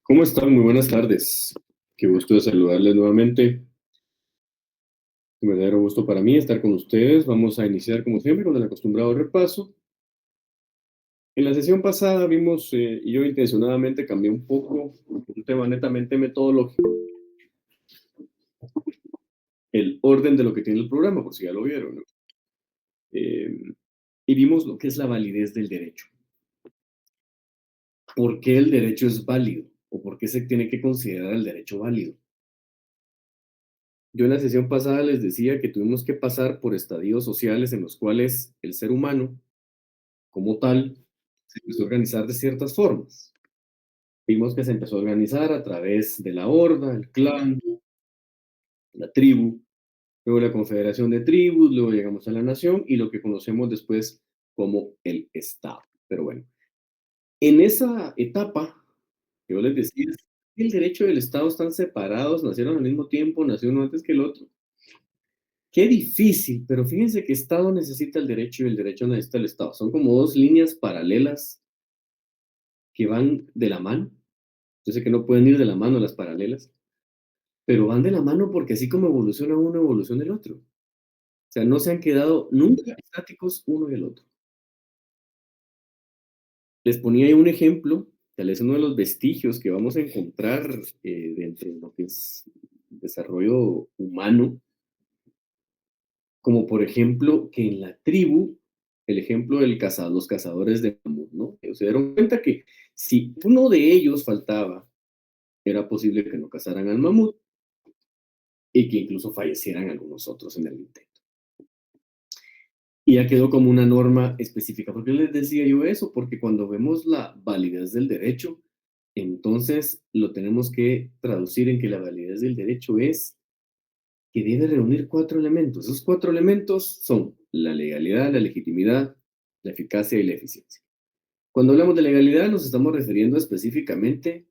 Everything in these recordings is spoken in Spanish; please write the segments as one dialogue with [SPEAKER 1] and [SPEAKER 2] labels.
[SPEAKER 1] ¿Cómo están? Muy buenas tardes. Qué gusto de saludarles nuevamente. Un verdadero gusto para mí estar con ustedes. Vamos a iniciar, como siempre, con el acostumbrado repaso. En la sesión pasada vimos, y yo intencionadamente cambié un poco, un tema netamente metodológico, el orden de lo que tiene el programa, por si ya lo vieron, ¿no? Eh, y vimos lo que es la validez del derecho. ¿Por qué el derecho es válido? ¿O por qué se tiene que considerar el derecho válido? Yo en la sesión pasada les decía que tuvimos que pasar por estadios sociales en los cuales el ser humano como tal, se empezó a organizar de ciertas formas. Vimos que se empezó a organizar a través de la horda, el clan, la tribu, luego la confederación de tribus, luego llegamos a la nación y lo que conocemos después como el Estado. Pero bueno, en esa etapa, que yo les decía, el derecho y el Estado están separados, nacieron al mismo tiempo, nació uno antes que el otro. Qué difícil, pero fíjense que Estado necesita el derecho y el derecho necesita el Estado. Son como dos líneas paralelas que van de la mano. Yo sé que no pueden ir de la mano las paralelas, pero van de la mano porque así como evoluciona uno, evoluciona el otro. O sea, no se han quedado nunca estáticos uno y el otro. Les ponía ahí un ejemplo, tal vez uno de los vestigios que vamos a encontrar dentro de lo que es desarrollo humano, como por ejemplo que en la tribu, el ejemplo de los cazadores de mamut, ¿no? Se dieron cuenta que si uno de ellos faltaba, era posible que no cazaran al mamut y que incluso fallecieran algunos otros en el intento. Y ya quedó como una norma específica. ¿Por qué les decía yo eso? Porque cuando vemos la validez del derecho, entonces lo tenemos que traducir en que la validez del derecho es que debe reunir cuatro elementos. Esos cuatro elementos son la legalidad, la legitimidad, la eficacia y la eficiencia. Cuando hablamos de legalidad nos estamos refiriendo específicamente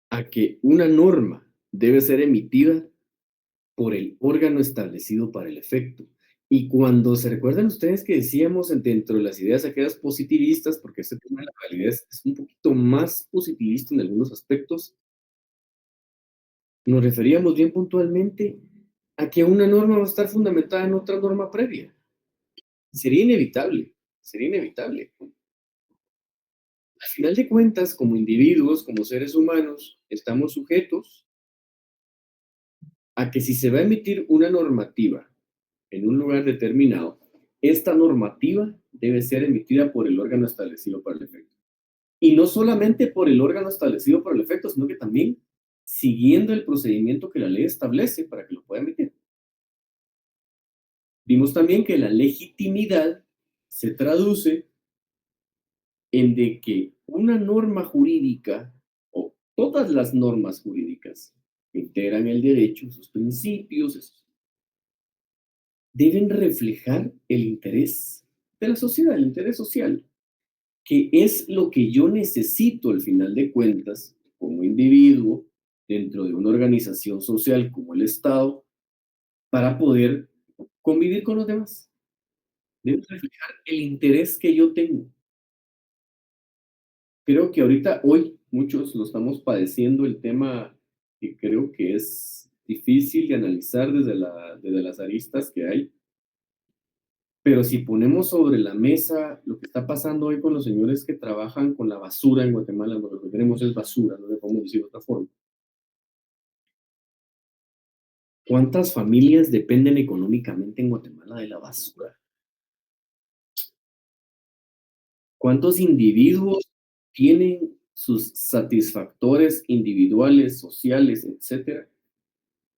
[SPEAKER 1] a que una norma debe ser emitida por el órgano establecido para el efecto. Y cuando se recuerdan ustedes que decíamos dentro de las ideas aquellas positivistas, porque este tema de la validez es un poquito más positivista en algunos aspectos, nos referíamos bien puntualmente a que una norma va a estar fundamentada en otra norma previa. Sería inevitable, sería inevitable. Al final de cuentas, como individuos, como seres humanos, estamos sujetos a que si se va a emitir una normativa en un lugar determinado, esta normativa debe ser emitida por el órgano establecido para el efecto. Y no solamente por el órgano establecido para el efecto, sino que también siguiendo el procedimiento que la ley establece para que lo pueda emitir. Vimos también que la legitimidad se traduce en de que una norma jurídica o todas las normas jurídicas que integran el derecho, sus principios, deben reflejar el interés de la sociedad, el interés social, que es lo que yo necesito al final de cuentas como individuo dentro de una organización social como el Estado para poder convivir con los demás. Debe reflejar el interés que yo tengo. Creo que ahorita, hoy, muchos lo estamos padeciendo el tema que creo que es difícil de analizar desde las aristas que hay. Pero si ponemos sobre la mesa lo que está pasando hoy con los señores que trabajan con la basura en Guatemala, bueno, lo que tenemos es basura, no le podemos decir de otra forma. ¿Cuántas familias dependen económicamente en Guatemala de la basura? ¿Cuántos individuos tienen sus satisfactores individuales, sociales, etcétera,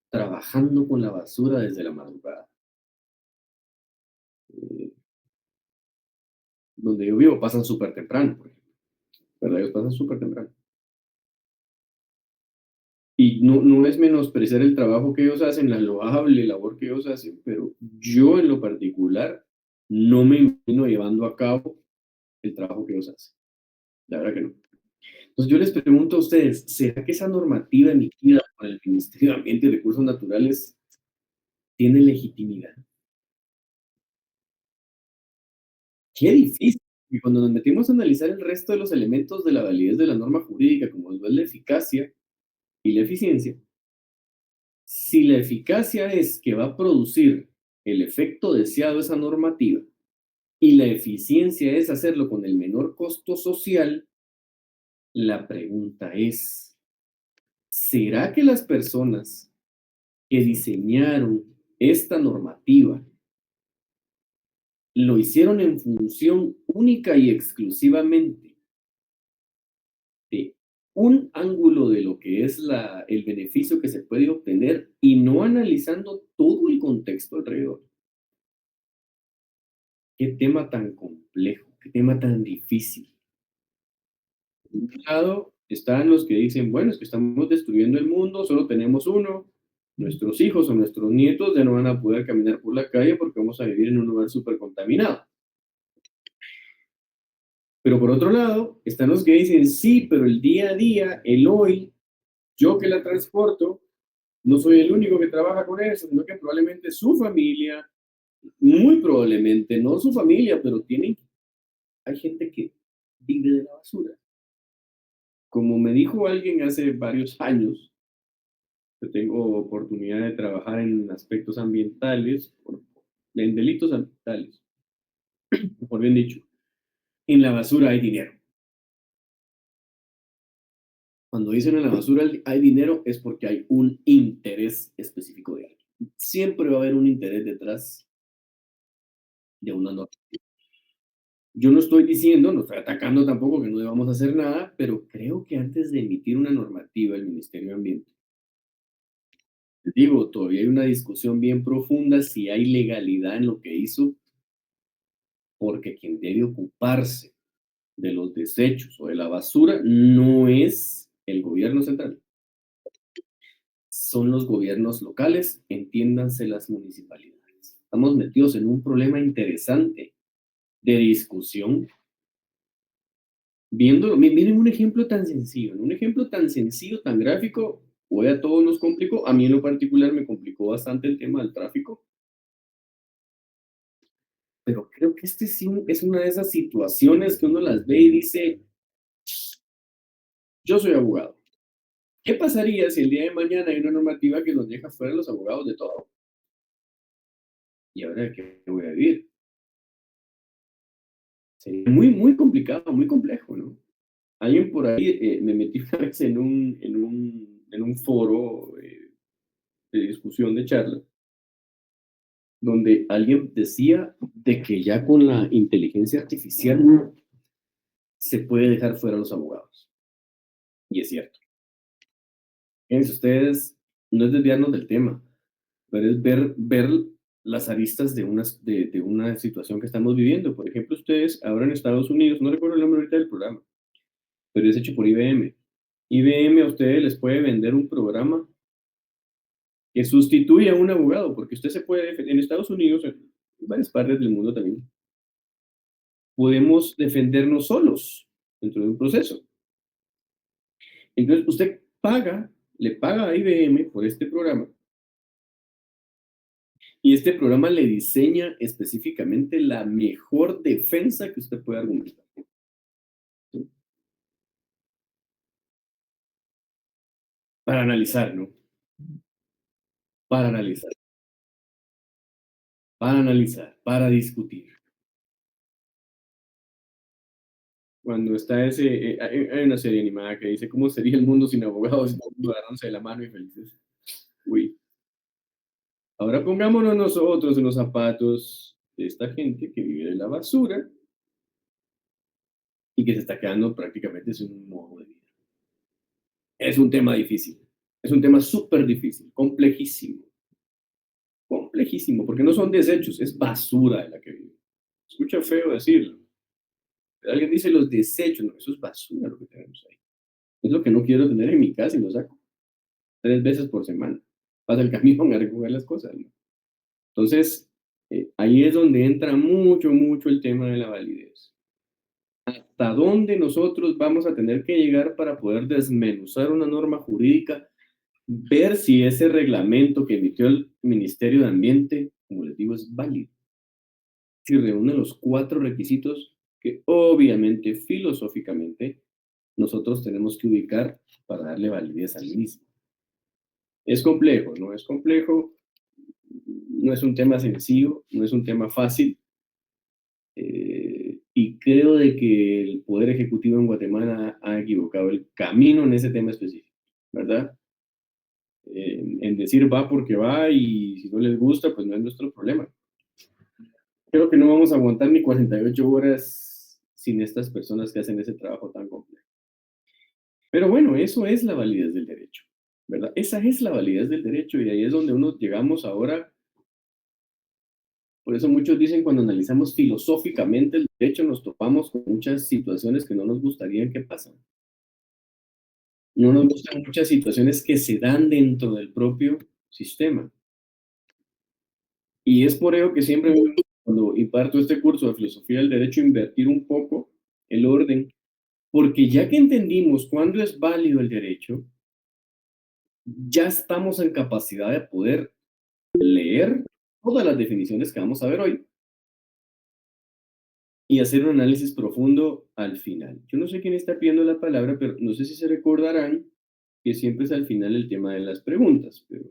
[SPEAKER 1] trabajando con la basura desde la madrugada? Eh, Donde yo vivo pasan súper temprano, por ejemplo, ¿verdad? Ellos pasan súper temprano. Y no es menospreciar el trabajo que ellos hacen, la loable labor que ellos hacen, pero yo en lo particular no me imagino llevando a cabo el trabajo que ellos hacen. La verdad que no. Entonces yo les pregunto a ustedes, ¿será que esa normativa emitida por el Ministerio de Ambiente y Recursos Naturales tiene legitimidad? Qué difícil Y cuando nos metimos a analizar el resto de los elementos de la validez de la norma jurídica, como lo es la eficacia y la eficiencia, si la eficacia es que va a producir el efecto deseado de esa normativa y la eficiencia es hacerlo con el menor costo social, la pregunta es, ¿será que las personas que diseñaron esta normativa lo hicieron en función única y exclusivamente de un ángulo de lo que es el beneficio que se puede obtener y no analizando todo el contexto alrededor? Qué tema tan complejo, qué tema tan difícil. Por un lado están los que dicen, bueno, es que estamos destruyendo el mundo, solo tenemos uno, nuestros hijos o nuestros nietos ya no van a poder caminar por la calle porque vamos a vivir en un lugar súper contaminado. Pero por otro lado, están los que dicen, sí, pero el día a día, el hoy, yo que la transporto, no soy el único que trabaja con eso, sino que probablemente su familia, muy probablemente, no su familia, pero hay gente que vive de la basura. Como me dijo alguien hace varios años, yo tengo oportunidad de trabajar en aspectos ambientales, en delitos ambientales, mejor bien dicho, en la basura hay dinero. Cuando dicen en la basura hay dinero es porque hay un interés específico de alguien. Siempre va a haber un interés detrás de una norma. Yo no estoy diciendo, no estoy atacando tampoco que no debamos hacer nada, pero creo que antes de emitir una normativa el Ministerio de Ambiente, digo, todavía hay una discusión bien profunda si hay legalidad en lo que hizo, porque quien debe ocuparse de los desechos o de la basura no es el gobierno central, son los gobiernos locales, entiéndanse las municipalidades. Estamos metidos en un problema interesante de discusión, viéndolo. Miren un ejemplo tan sencillo, un ejemplo tan sencillo, tan gráfico, hoy a todos nos complicó, a mí en lo particular me complicó bastante el tema del tráfico, pero creo que este sí es una de esas situaciones que uno las ve y dice, yo soy abogado. ¿Qué pasaría si el día de mañana hay una normativa que nos deja fuera a los abogados de todo? ¿Y ahora de qué voy a vivir? Sería muy, muy complicado, muy complejo, ¿no? Alguien por ahí, me metí una vez en un foro de discusión, de charla, donde alguien decía de que ya con la inteligencia artificial se puede dejar fuera a los abogados. Y es cierto. Fíjense ustedes, no es desviarnos del tema, pero es ver las aristas de una situación que estamos viviendo. Por ejemplo, ustedes ahora en Estados Unidos, no recuerdo el nombre ahorita del programa, pero es hecho por IBM. IBM a ustedes les puede vender un programa que sustituye a un abogado, porque usted se puede, en Estados Unidos, en varias partes del mundo también, podemos defendernos solos dentro de un proceso. Entonces, usted le paga a IBM por este programa, y este programa le diseña específicamente la mejor defensa que usted puede argumentar. ¿Sí? Para analizar, ¿no? Para analizar, para discutir. Cuando está hay una serie animada que dice, ¿cómo sería el mundo sin abogados y todo el mundo agarrándose de la mano y felices? Uy, ahora pongámonos nosotros en los zapatos de esta gente que vive de la basura y que se está quedando prácticamente sin un modo de vida. Es un tema difícil, es un tema súper difícil, complejísimo, porque no son desechos, es basura de la que vive. Escucha feo decirlo, pero alguien dice los desechos, no, eso es basura lo que tenemos ahí. Es lo que no quiero tener en mi casa y lo saco 3 veces por semana. Pasa el camión a recoger las cosas, ¿no? Entonces, ahí es donde entra mucho, mucho el tema de la validez. ¿Hasta dónde nosotros vamos a tener que llegar para poder desmenuzar una norma jurídica, ver si ese reglamento que emitió el Ministerio de Ambiente, como les digo, es válido, si reúne los 4 requisitos que obviamente, filosóficamente, nosotros tenemos que ubicar para darle validez al mismo. Es complejo, ¿no? Es complejo, no es un tema sencillo, no es un tema fácil, y creo de que el Poder Ejecutivo en Guatemala ha equivocado el camino en ese tema específico, ¿verdad? En decir va porque va y si no les gusta, pues no es nuestro problema. Creo que no vamos a aguantar ni 48 horas sin estas personas que hacen ese trabajo tan complejo. Pero bueno, eso es la validez del derecho, ¿verdad? Esa es la validez del derecho y ahí es donde uno llegamos ahora. Por eso muchos dicen cuando analizamos filosóficamente el derecho nos topamos con muchas situaciones que no nos gustaría que pasen. No nos gustan muchas situaciones que se dan dentro del propio sistema. Y es por ello que siempre cuando imparto este curso de filosofía del derecho, invertir un poco el orden, porque ya que entendimos cuándo es válido el derecho, ya estamos en capacidad de poder leer todas las definiciones que vamos a ver hoy y hacer un análisis profundo al final. Yo no sé quién está pidiendo la palabra, pero no sé si se recordarán que siempre es al final el tema de las preguntas, pero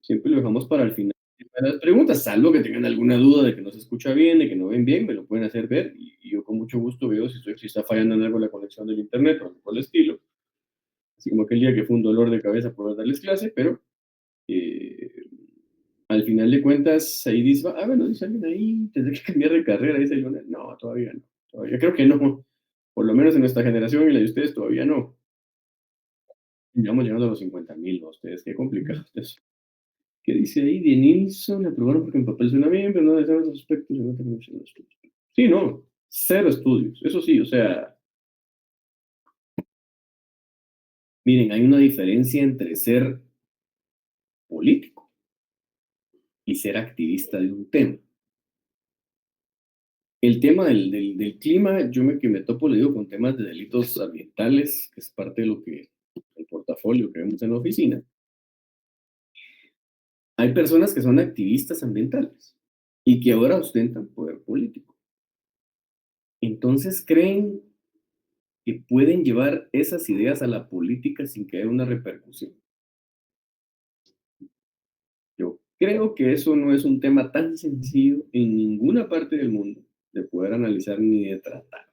[SPEAKER 1] siempre lo dejamos para el final el tema de las preguntas, salvo que tengan alguna duda de que no se escucha bien, de que no ven bien, me lo pueden hacer ver y yo con mucho gusto veo si está fallando en algo la conexión del internet o algo por el estilo. Así como aquel día que fue un dolor de cabeza poder darles clase, pero eh, al final de cuentas, ahí dice, ah, bueno, dice alguien ahí, tendré que cambiar de carrera, dice Lionel. No, todavía no. Todavía creo que no. Por lo menos en nuestra generación y la de ustedes todavía no. Ya vamos llegando a los 50.000, ¿no? Ustedes, qué complicado es eso. ¿Qué dice ahí? De Nilsson, aprobaron porque en papel suena bien, pero no de los aspectos, y no tengo muchos estudios. Sí, no, cero estudios. Eso sí, o sea, miren, hay una diferencia entre ser político y ser activista de un tema. El tema del clima, que me topo, le digo, con temas de delitos ambientales, que es parte de lo que, el portafolio que vemos en la oficina. Hay personas que son activistas ambientales y que ahora ostentan poder político. Entonces creen que pueden llevar esas ideas a la política sin que haya una repercusión. Yo creo que eso no es un tema tan sencillo en ninguna parte del mundo de poder analizar ni de tratar.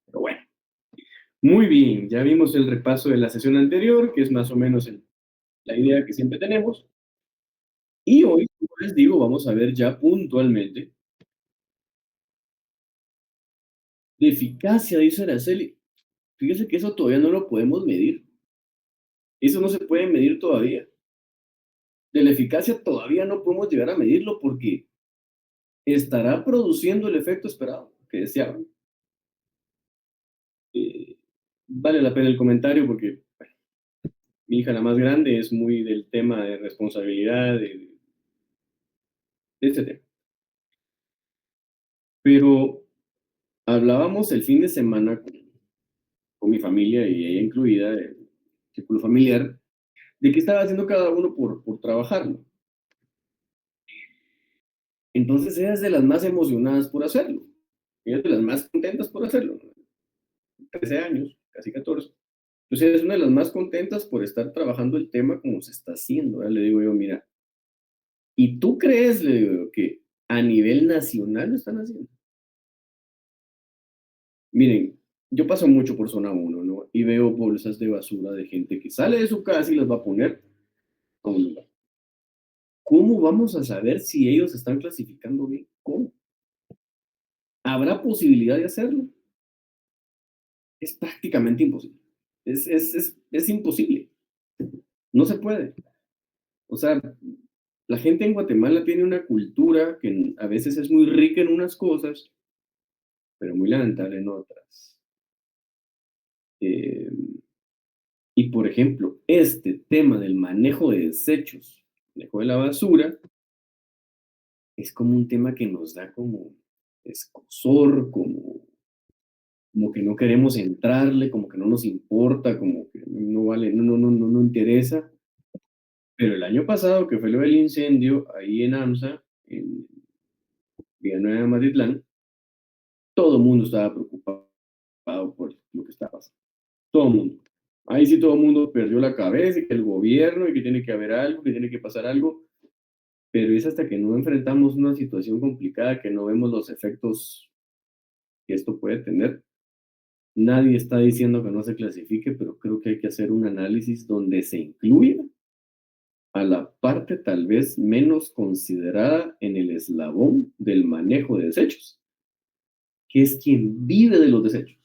[SPEAKER 1] Pero bueno. Muy bien, ya vimos el repaso de la sesión anterior, que es más o menos la idea que siempre tenemos. Y hoy, como les digo, vamos a ver ya puntualmente de eficacia, dice Araceli. Fíjese que eso todavía no lo podemos medir. Eso no se puede medir todavía. De la eficacia todavía no podemos llegar a medirlo porque estará produciendo el efecto esperado, que deseaban. Eh, vale la pena el comentario porque mi hija, la más grande, es muy del tema de responsabilidad, de este tema. Pero hablábamos el fin de semana con mi familia y ella incluida, el círculo familiar, de qué estaba haciendo cada uno por trabajarlo. Entonces ella es de las más emocionadas por hacerlo. Ella es de las más contentas por hacerlo. 13 años, casi 14. Entonces ella es una de las más contentas por estar trabajando el tema como se está haciendo. ¿Verdad? Le digo yo, mira, ¿y tú crees, le digo yo, que a nivel nacional lo están haciendo? Miren, yo paso mucho por zona uno, ¿no? Y veo bolsas de basura de gente que sale de su casa y las va a poner a un lugar. ¿Cómo vamos a saber si ellos están clasificando bien? ¿Cómo? ¿Habrá posibilidad de hacerlo? Es prácticamente imposible. Es imposible. No se puede. O sea, la gente en Guatemala tiene una cultura que a veces es muy rica en unas cosas, pero muy lamentable en otras. Eh, y por ejemplo, este tema del manejo de desechos, manejo de la basura, es como un tema que nos da como escozor, como que no queremos entrarle, como que no nos importa, como que no vale, no interesa. Pero el año pasado, que fue lo del incendio ahí en AMSA, en Villanueva de Matitlán, todo el mundo estaba preocupado por lo que estaba pasando. Todo el mundo. Ahí sí todo el mundo perdió la cabeza y que el gobierno y que tiene que haber algo, que tiene que pasar algo, pero es hasta que no enfrentamos una situación complicada que no vemos los efectos que esto puede tener. Nadie está diciendo que no se clasifique, pero creo que hay que hacer un análisis donde se incluya a la parte tal vez menos considerada en el eslabón del manejo de desechos, que es quien vive de los desechos.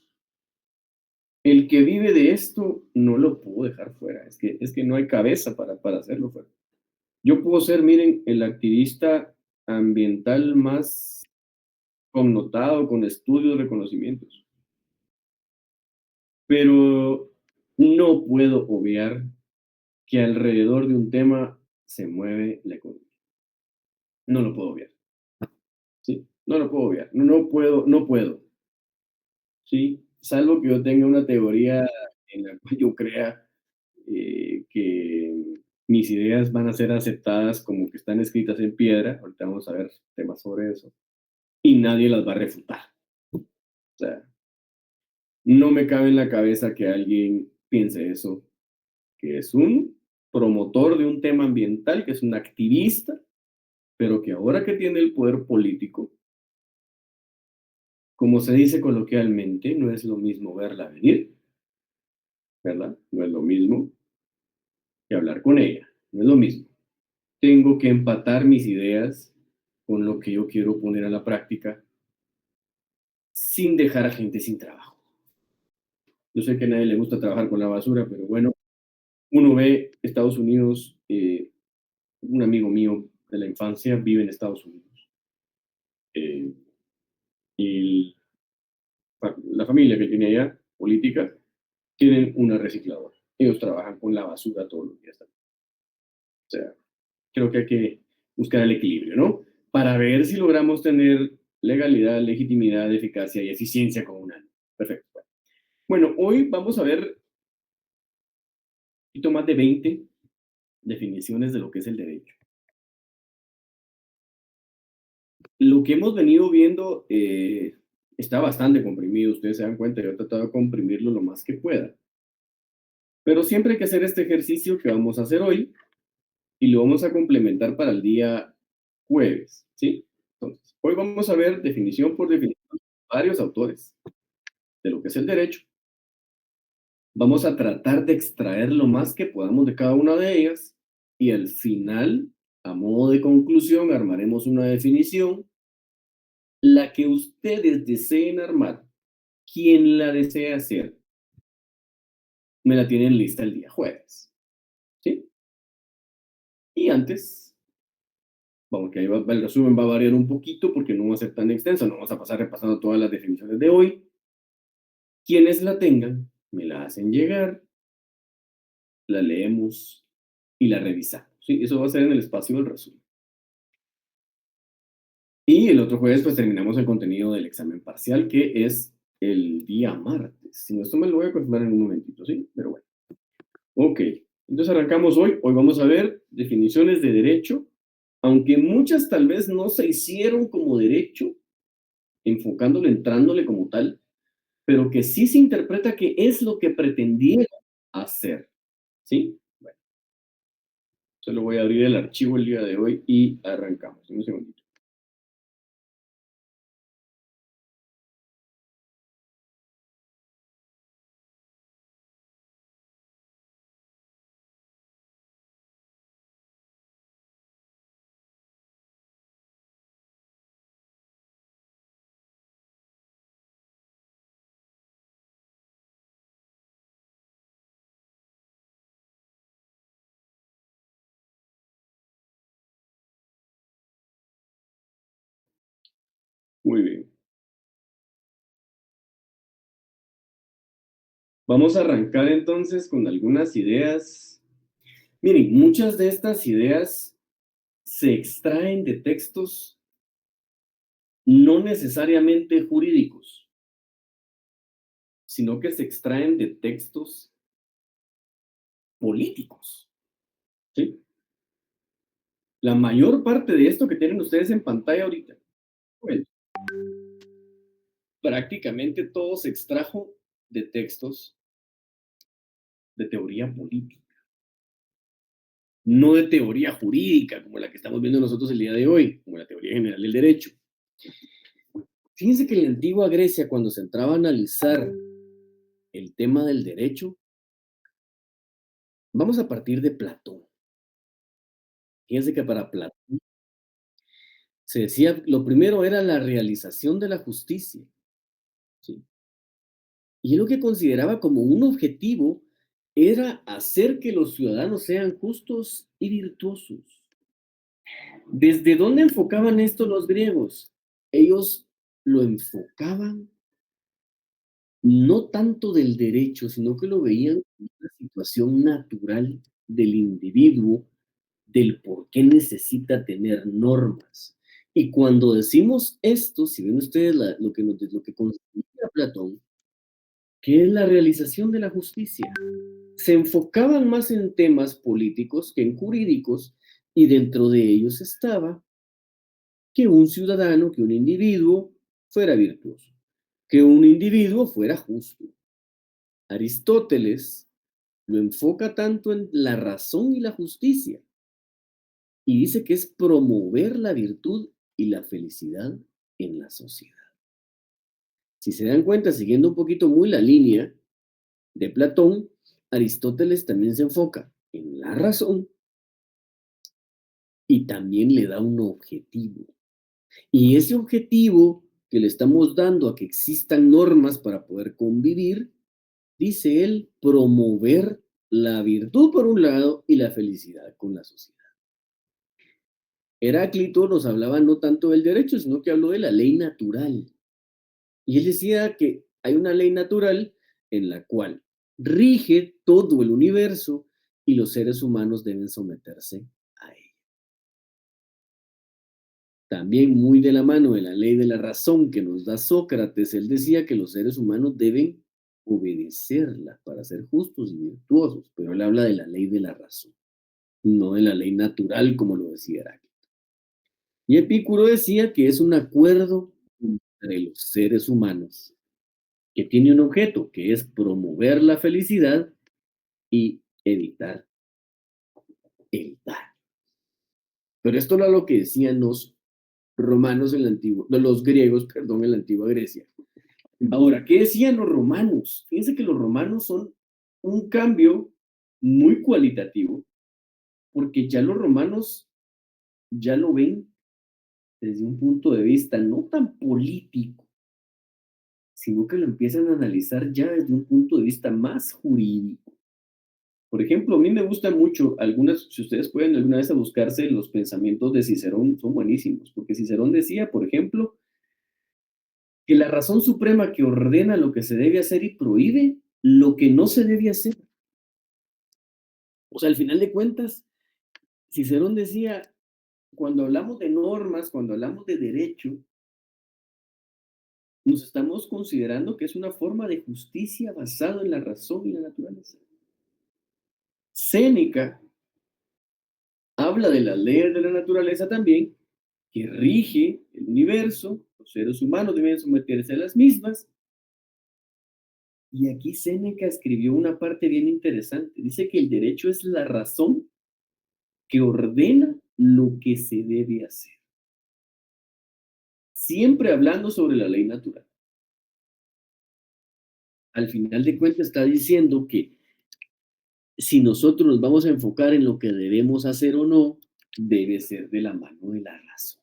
[SPEAKER 1] El que vive de esto no lo puedo dejar fuera, es que no hay cabeza para hacerlo fuera. Yo puedo ser, miren, el activista ambiental más connotado, con estudios, reconocimientos, pero no puedo obviar que alrededor de un tema se mueve la economía. No lo puedo obviar, ¿sí? No lo puedo obviar, no puedo, ¿sí? Salvo que yo tenga una teoría en la cual yo crea que mis ideas van a ser aceptadas como que están escritas en piedra. Ahorita vamos a ver temas sobre eso. Y nadie las va a refutar. O sea, no me cabe en la cabeza que alguien piense eso, que es un promotor de un tema ambiental, que es un activista, pero que ahora que tiene el poder político, como se dice coloquialmente, no es lo mismo verla venir, ¿verdad? No es lo mismo que hablar con ella, no es lo mismo. Tengo que empatar mis ideas con lo que yo quiero poner a la práctica sin dejar a gente sin trabajo. Yo sé que a nadie le gusta trabajar con la basura, pero bueno, uno ve Estados Unidos, un amigo mío de la infancia vive en Estados Unidos, eh, y la familia que tiene allá, política, tienen una recicladora. Ellos trabajan con la basura todos los días. O sea, creo que hay que buscar el equilibrio, ¿no? Para ver si logramos tener legalidad, legitimidad, eficacia y eficiencia comunal. Perfecto. Bueno, hoy vamos a ver un poquito más de 20 definiciones de lo que es el derecho. Lo que hemos venido viendo está bastante comprimido, ustedes se dan cuenta, yo he tratado de comprimirlo lo más que pueda. Pero siempre hay que hacer este ejercicio que vamos a hacer hoy y lo vamos a complementar para el día jueves, ¿sí? Entonces, hoy vamos a ver definición por definición varios autores de lo que es el derecho. Vamos a tratar de extraer lo más que podamos de cada una de ellas y al final, a modo de conclusión, armaremos una definición, la que ustedes deseen armar, quien la desee hacer, me la tienen lista el día jueves, ¿sí? Y antes, vamos, que ahí el resumen va a variar un poquito porque no va a ser tan extenso, no vamos a pasar repasando todas las definiciones de hoy. Quienes la tengan, me la hacen llegar, la leemos y la revisamos, ¿sí? Eso va a ser en el espacio del resumen. Y el otro jueves, pues terminamos el contenido del examen parcial, que es el día martes. Si no, esto me lo voy a confirmar en un momentito, ¿sí? Pero bueno. Ok. Entonces arrancamos hoy. Hoy vamos a ver definiciones de derecho, aunque muchas tal vez no se hicieron como derecho, enfocándolo, entrándole como tal, pero que sí se interpreta que es lo que pretendía hacer, ¿sí? Bueno, solo voy a abrir el archivo el día de hoy y arrancamos. Un segundito. Muy bien. Vamos a arrancar entonces con algunas ideas. Miren, muchas de estas ideas se extraen de textos no necesariamente jurídicos, sino que se extraen de textos políticos, ¿sí? La mayor parte de esto que tienen ustedes en pantalla ahorita, bueno, Prácticamente todo se extrajo de textos de teoría política, no de teoría jurídica, como la que estamos viendo nosotros el día de hoy, como la teoría general del derecho. Fíjense que en la antigua Grecia, cuando se entraba a analizar el tema del derecho, vamos a partir de Platón. Fíjense que para Platón se decía, lo primero era la realización de la justicia, ¿sí? Y él lo que consideraba como un objetivo era hacer que los ciudadanos sean justos y virtuosos. ¿Desde dónde enfocaban esto los griegos? Ellos lo enfocaban no tanto del derecho, sino que lo veían como una situación natural del individuo, del por qué necesita tener normas. Y cuando decimos esto, si ven ustedes lo que considera Platón, que es la realización de la justicia, se enfocaban más en temas políticos que en jurídicos, y dentro de ellos estaba que un ciudadano, que un individuo fuera virtuoso, que un individuo fuera justo. Aristóteles lo enfoca tanto en la razón y la justicia y dice que es promover la virtud y la felicidad en la sociedad. Si se dan cuenta, siguiendo un poquito muy la línea de Platón, Aristóteles también se enfoca en la razón y también le da un objetivo. Y ese objetivo que le estamos dando a que existan normas para poder convivir, dice él, promover la virtud por un lado y la felicidad con la sociedad. Heráclito nos hablaba no tanto del derecho, sino que habló de la ley natural. Y él decía que hay una ley natural en la cual rige todo el universo y los seres humanos deben someterse a ella. También muy de la mano de la ley de la razón que nos da Sócrates, él decía que los seres humanos deben obedecerla para ser justos y virtuosos, pero él habla de la ley de la razón, no de la ley natural como lo decía Heráclito. Y Epicuro decía que es un acuerdo entre los seres humanos que tiene un objeto, que es promover la felicidad y evitar el daño. Pero esto era lo que decían los romanos en la antigua, no, los griegos, perdón, en la antigua Grecia. Ahora, ¿qué decían los romanos? Fíjense que los romanos son un cambio muy cualitativo, porque ya los romanos ya lo ven desde un punto de vista no tan político, sino que lo empiezan a analizar ya desde un punto de vista más jurídico. Por ejemplo, a mí me gusta mucho algunas, si ustedes pueden alguna vez a buscarse los pensamientos de Cicerón, son buenísimos, porque Cicerón decía, por ejemplo, que la razón suprema que ordena lo que se debe hacer y prohíbe lo que no se debe hacer. O sea, al final de cuentas, Cicerón decía, cuando hablamos de normas, cuando hablamos de derecho, nos estamos considerando que es una forma de justicia basada en la razón y la naturaleza. Séneca habla de las leyes de la naturaleza también, que rige el universo, los seres humanos deben someterse a las mismas. Y aquí Séneca escribió una parte bien interesante. Dice que el derecho es la razón que ordena lo que se debe hacer. Siempre hablando sobre la ley natural. Al final de cuentas está diciendo que si nosotros nos vamos a enfocar en lo que debemos hacer o no, debe ser de la mano de la razón.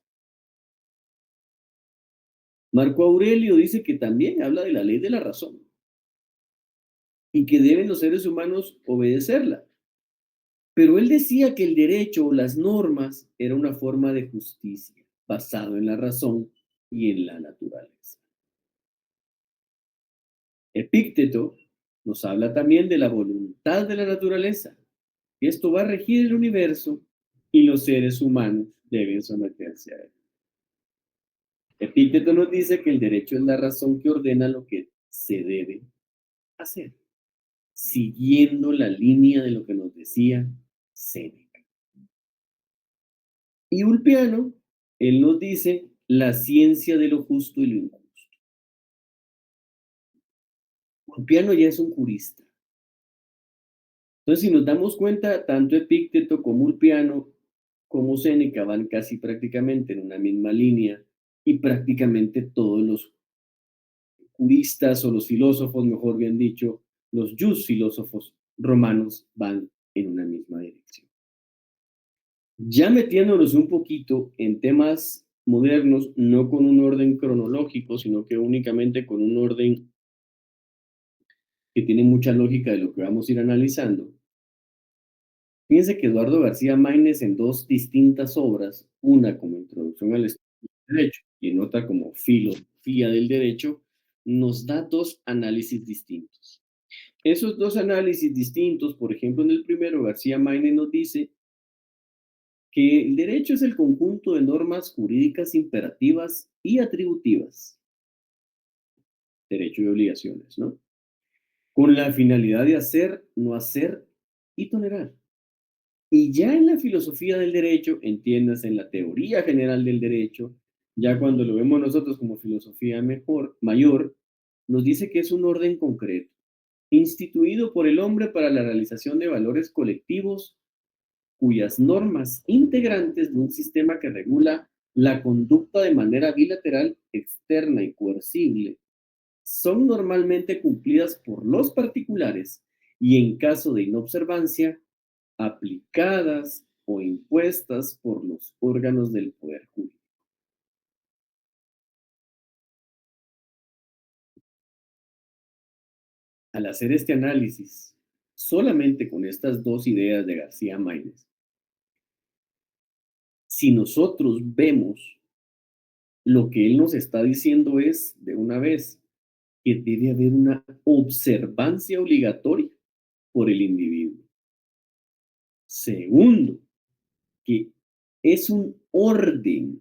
[SPEAKER 1] Marco Aurelio dice que también habla de la ley de la razón y que deben los seres humanos obedecerla. Pero él decía que el derecho o las normas era una forma de justicia basado en la razón y en la naturaleza. Epícteto nos habla también de la voluntad de la naturaleza. Y esto va a regir el universo y los seres humanos deben someterse a él. Epícteto nos dice que el derecho es la razón que ordena lo que se debe hacer, siguiendo la línea de lo que nos decía Séneca. Y Ulpiano, él nos dice la ciencia de lo justo y lo injusto. Ulpiano ya es un jurista. Entonces, si nos damos cuenta, tanto Epícteto como Ulpiano, como Séneca van casi prácticamente en una misma línea y prácticamente todos los juristas o los filósofos, mejor bien dicho, los jus filósofos romanos van en una misma dirección. Ya metiéndonos un poquito en temas modernos, no con un orden cronológico, sino que únicamente con un orden que tiene mucha lógica de lo que vamos a ir analizando. Fíjense que Eduardo García Maínez en dos distintas obras, una como Introducción al Estudio del Derecho y en otra como Filosofía del Derecho, nos da dos análisis distintos. Esos dos análisis distintos, por ejemplo, en el primero, García Maínez nos dice que el derecho es el conjunto de normas jurídicas imperativas y atributivas, derecho y obligaciones, ¿no? Con la finalidad de hacer, no hacer y tolerar. Y ya en la filosofía del derecho, entiéndase en la teoría general del derecho, ya cuando lo vemos nosotros como filosofía mejor, mayor, nos dice que es un orden concreto, instituido por el hombre para la realización de valores colectivos cuyas normas integrantes de un sistema que regula la conducta de manera bilateral, externa y coercible, son normalmente cumplidas por los particulares y en caso de inobservancia, aplicadas o impuestas por los órganos del poder jurídico. Al hacer este análisis, solamente con estas dos ideas de García Maínez, si nosotros vemos lo que él nos está diciendo es, de una vez, que debe haber una observancia obligatoria por el individuo. Segundo, que es un orden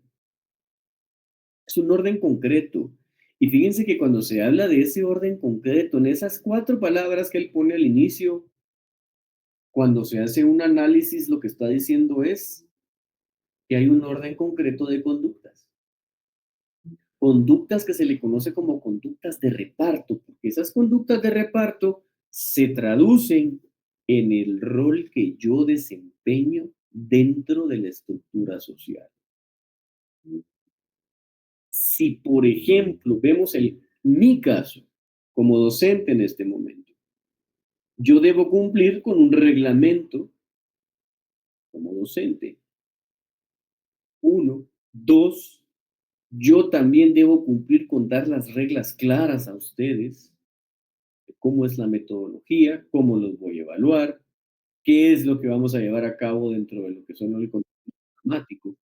[SPEAKER 1] concreto. Y fíjense que cuando se habla de ese orden concreto, en esas cuatro palabras que él pone al inicio, cuando se hace un análisis, lo que está diciendo es que hay un orden concreto de conductas. Conductas que se le conoce como conductas de reparto, porque esas conductas de reparto se traducen en el rol que yo desempeño dentro de la estructura social. Si, por ejemplo, vemos mi caso como docente en este momento, yo debo cumplir con un reglamento como docente. Uno. Dos, yo también debo cumplir con dar las reglas claras a ustedes de cómo es la metodología, cómo los voy a evaluar, qué es lo que vamos a llevar a cabo dentro de lo que son el contenido programático,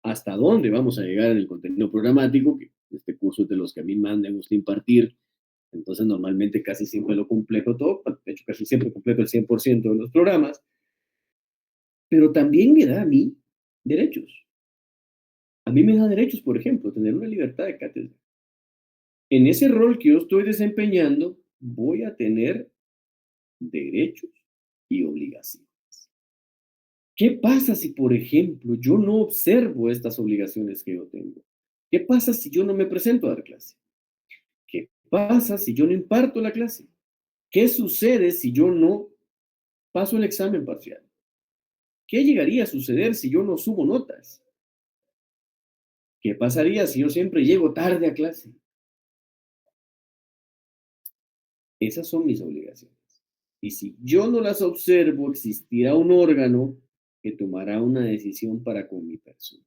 [SPEAKER 1] hasta dónde vamos a llegar en el contenido programático, que este curso es de los que a mí más me gusta impartir. Entonces, normalmente casi siempre lo completo todo, de hecho, casi siempre completo el 100% de los programas, pero también me da a mí derechos. A mí me da derechos, por ejemplo, tener una libertad de cátedra. En ese rol que yo estoy desempeñando, voy a tener derechos y obligaciones. ¿Qué pasa si, por ejemplo, yo no observo estas obligaciones que yo tengo? ¿Qué pasa si yo no me presento a dar clase? ¿Qué pasa si yo no imparto la clase? ¿Qué sucede si yo no paso el examen parcial? ¿Qué llegaría a suceder si yo no subo notas? ¿Qué pasaría si yo siempre llego tarde a clase? Esas son mis obligaciones. Y si yo no las observo, existirá un órgano que tomará una decisión para con mi persona.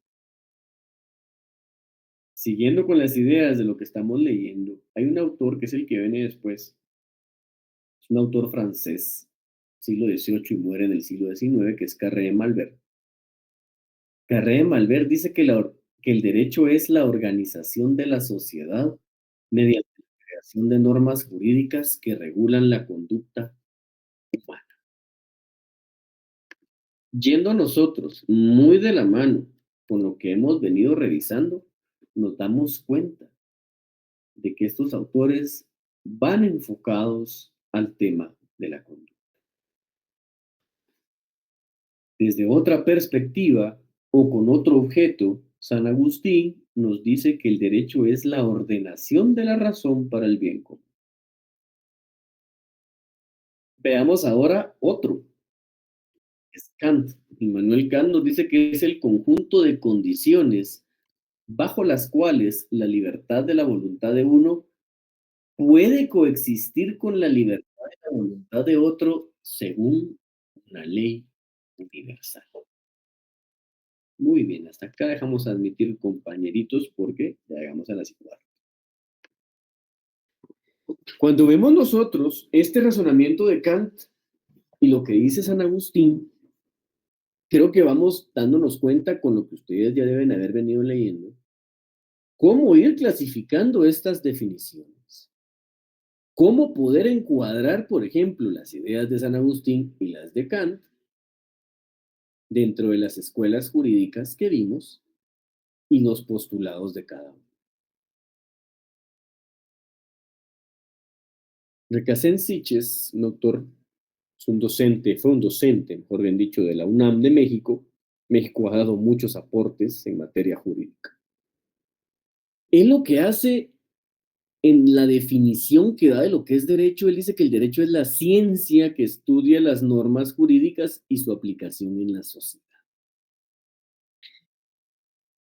[SPEAKER 1] Siguiendo con las ideas de lo que estamos leyendo, hay un autor que es el que viene después, es un autor francés, siglo XVIII y muere en el siglo XIX, que es Carré de Malbert. Carré de Malbert dice que el derecho es la organización de la sociedad mediante la creación de normas jurídicas que regulan la conducta humana. Yendo a nosotros muy de la mano con lo que hemos venido revisando, nos damos cuenta de que estos autores van enfocados al tema de la conducta. Desde otra perspectiva o con otro objeto, San Agustín nos dice que el derecho es la ordenación de la razón para el bien común. Veamos ahora otro, es Kant. Immanuel Kant nos dice que es el conjunto de condiciones bajo las cuales la libertad de la voluntad de uno puede coexistir con la libertad de la voluntad de otro según una ley universal. Muy bien, hasta acá dejamos admitir compañeritos porque ya llegamos a la situar. Cuando vemos nosotros este razonamiento de Kant y lo que dice San Agustín, creo que vamos dándonos cuenta con lo que ustedes ya deben haber venido leyendo, cómo ir clasificando estas definiciones, cómo poder encuadrar, por ejemplo, las ideas de San Agustín y las de Kant dentro de las escuelas jurídicas que vimos y los postulados de cada uno. Recasén Siches, un autor, es un docente, fue un docente, mejor bien dicho, de la UNAM de México. México ha dado muchos aportes en materia jurídica. Él lo que hace en la definición que da de lo que es derecho, él dice que el derecho es la ciencia que estudia las normas jurídicas y su aplicación en la sociedad.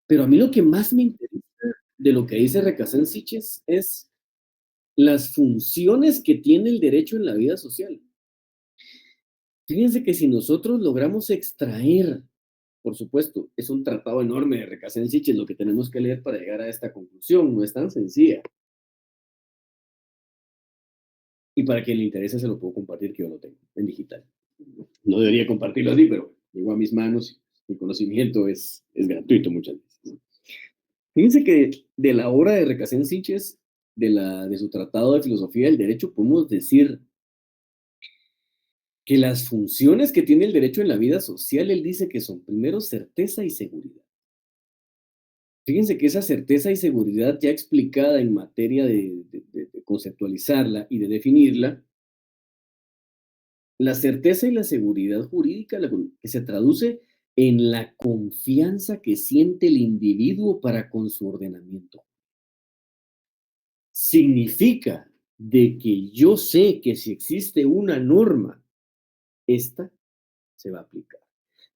[SPEAKER 1] Pero a mí lo que más me interesa de lo que dice Recasén Siches es las funciones que tiene el derecho en la vida social. Fíjense que si nosotros logramos extraer, por supuesto, es un tratado enorme de Recasén Siches lo que tenemos que leer para llegar a esta conclusión, no es tan sencilla. Y para quien le interese se lo puedo compartir, que yo lo tengo en digital. No debería compartirlo así, pero llegó a mis manos, mi conocimiento es gratuito muchas veces. Fíjense que de la obra de Recasén Siches, de su tratado de filosofía del derecho, podemos decir que las funciones que tiene el derecho en la vida social, él dice que son primero certeza y seguridad. Fíjense que esa certeza y seguridad ya explicada en materia de conceptualizarla y de definirla, la certeza y la seguridad jurídica que se traduce en la confianza que siente el individuo para con su ordenamiento. Significa de que yo sé que si existe una norma, esta se va a aplicar.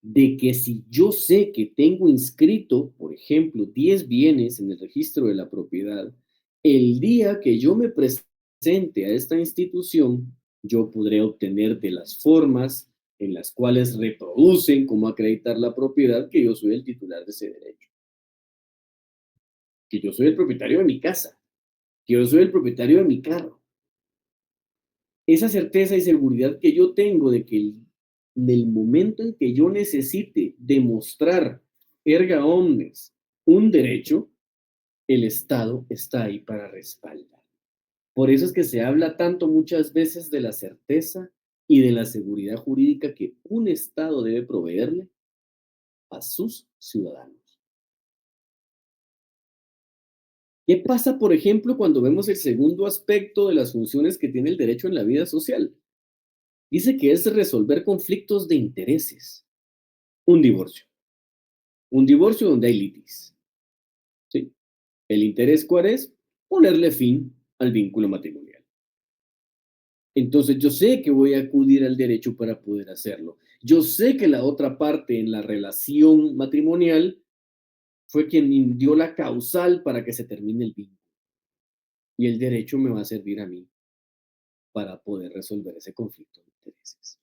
[SPEAKER 1] De que si yo sé que tengo inscrito, por ejemplo, 10 bienes en el registro de la propiedad, el día que yo me presente a esta institución, yo podré obtener de las formas en las cuales reproducen cómo acreditar la propiedad que yo soy el titular de ese derecho, que yo soy el propietario de mi casa, que yo soy el propietario de mi carro. Esa certeza y seguridad que yo tengo de que en el momento en que yo necesite demostrar erga omnes un derecho, el Estado está ahí para respaldar. Por eso es que se habla tanto muchas veces de la certeza y de la seguridad jurídica que un Estado debe proveerle a sus ciudadanos. ¿Qué pasa, por ejemplo, cuando vemos el segundo aspecto de las funciones que tiene el derecho en la vida social? Dice que es resolver conflictos de intereses. Un divorcio. Un divorcio donde hay litis. ¿Sí? ¿El interés cuál es? Ponerle fin al vínculo matrimonial. Entonces yo sé que voy a acudir al derecho para poder hacerlo. Yo sé que la otra parte en la relación matrimonial fue quien dio la causal para que se termine el vínculo. Y el derecho me va a servir a mí para poder resolver ese conflicto de intereses.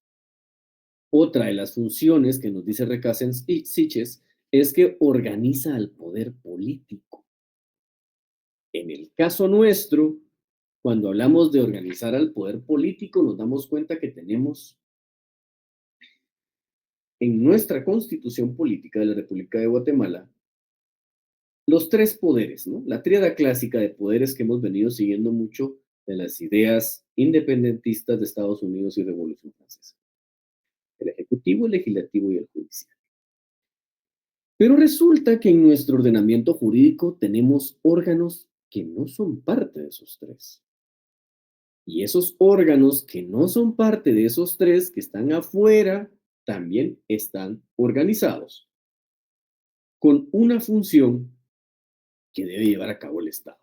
[SPEAKER 1] Otra de las funciones que nos dice Recasens y Siches es que organiza al poder político. En el caso nuestro, cuando hablamos de organizar al poder político, nos damos cuenta que tenemos en nuestra constitución política de la República de Guatemala los tres poderes, ¿no? La tríada clásica de poderes que hemos venido siguiendo mucho de las ideas independentistas de Estados Unidos y Revolución Francesa. El ejecutivo, el legislativo y el judicial. Pero resulta que en nuestro ordenamiento jurídico tenemos órganos que no son parte de esos tres. Y esos órganos que no son parte de esos tres, que están afuera, también están organizados con una función que debe llevar a cabo el Estado.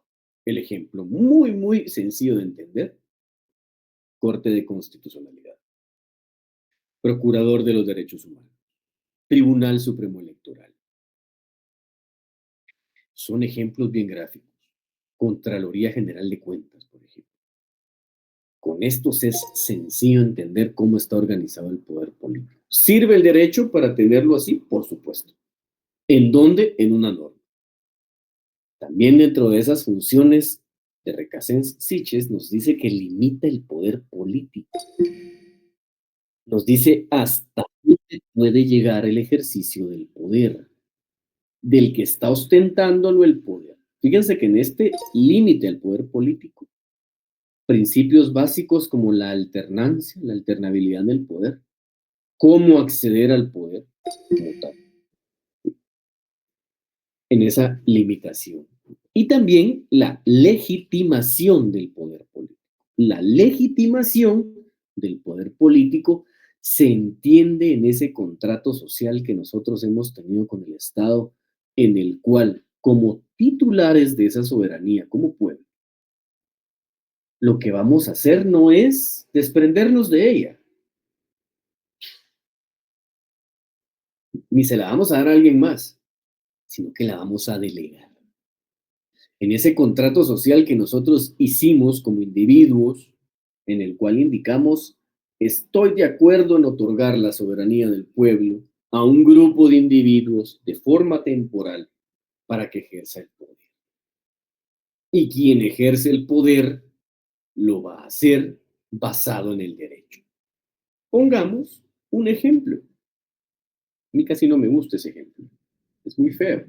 [SPEAKER 1] El ejemplo muy, muy sencillo de entender, Corte de Constitucionalidad. Procurador de los Derechos Humanos, Tribunal Supremo Electoral. Son ejemplos bien gráficos. Contraloría General de Cuentas, por ejemplo. Con estos es sencillo entender cómo está organizado el poder político. ¿Sirve el derecho para tenerlo así? Por supuesto. ¿En dónde? En una norma. También dentro de esas funciones de Recasens Siches nos dice que limita el poder político. Nos dice hasta dónde puede llegar el ejercicio del poder, del que está ostentándolo el poder. Fíjense que en este límite al poder político, principios básicos como la alternancia, la alternabilidad del poder, cómo acceder al poder como tal, en esa limitación. Y también la legitimación del poder político. La legitimación del poder político se entiende en ese contrato social que nosotros hemos tenido con el Estado, en el cual, como titulares de esa soberanía, como pueblo, lo que vamos a hacer no es desprendernos de ella, ni se la vamos a dar a alguien más, sino que la vamos a delegar. En ese contrato social que nosotros hicimos como individuos, en el cual indicamos, estoy de acuerdo en otorgar la soberanía del pueblo a un grupo de individuos de forma temporal para que ejerza el poder. Y quien ejerce el poder lo va a hacer basado en el derecho. Pongamos un ejemplo. A mí casi no me gusta ese ejemplo. Es muy feo.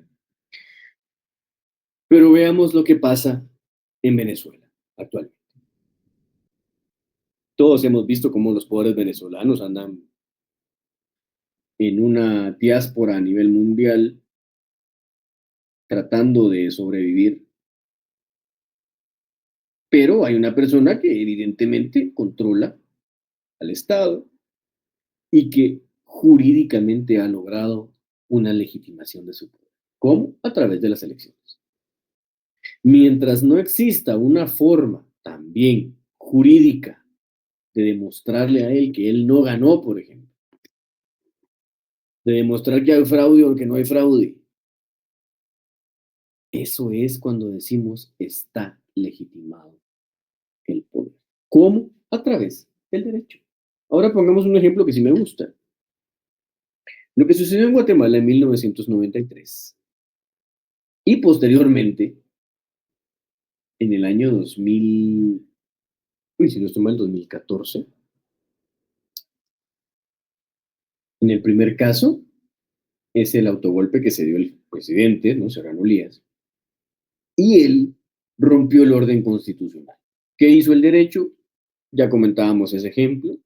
[SPEAKER 1] Pero veamos lo que pasa en Venezuela actualmente. Todos hemos visto cómo los pobres venezolanos andan en una diáspora a nivel mundial tratando de sobrevivir, pero hay una persona que evidentemente controla al Estado y que jurídicamente ha logrado una legitimación de su poder. ¿Cómo? A través de las elecciones. Mientras no exista una forma también jurídica de demostrarle a él que él no ganó, por ejemplo, de demostrar que hay fraude o que no hay fraude, eso es cuando decimos está legitimado el poder. ¿Cómo? A través del derecho. Ahora pongamos un ejemplo que sí me gusta. Lo que sucedió en Guatemala en 1993 y posteriormente en el año 2000, si no estoy mal, 2014. En el primer caso es el autogolpe que se dio el presidente, ¿no? Serrano Lías, y él rompió el orden constitucional. ¿Qué hizo el derecho? Ya comentábamos ese ejemplo.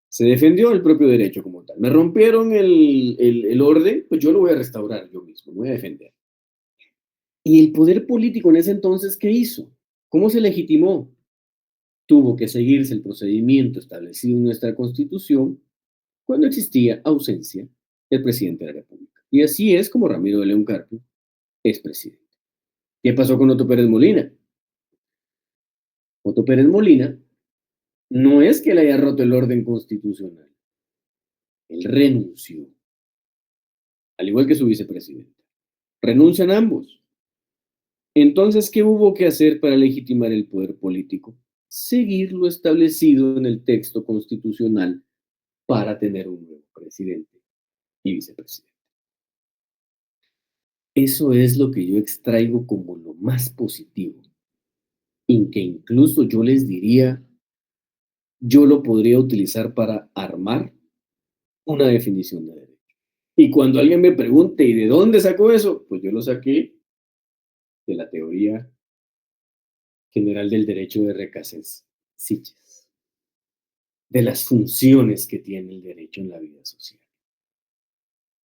[SPEAKER 1] Se defendió el propio derecho como tal. Me rompieron el orden, pues yo lo voy a restaurar yo mismo, me voy a defender. ¿Y el poder político en ese entonces qué hizo? ¿Cómo se legitimó? Tuvo que seguirse el procedimiento establecido en nuestra Constitución cuando existía ausencia del presidente de la República. Y así es como Ramiro de León Carpio es presidente. ¿Qué pasó con Otto Pérez Molina? Otto Pérez Molina no es que le haya roto el orden constitucional. Él renunció, al igual que su vicepresidente. Renuncian ambos. Entonces, ¿qué hubo que hacer para legitimar el poder político? Seguir lo establecido en el texto constitucional para tener un nuevo presidente y vicepresidente. Eso es lo que yo extraigo como lo más positivo, en que incluso yo les diría, yo lo podría utilizar para armar una definición de derecho. Y cuando alguien me pregunte, ¿y de dónde sacó eso? Pues yo lo saqué de la teoría general del derecho de Recasens Siches, de las funciones que tiene el derecho en la vida social.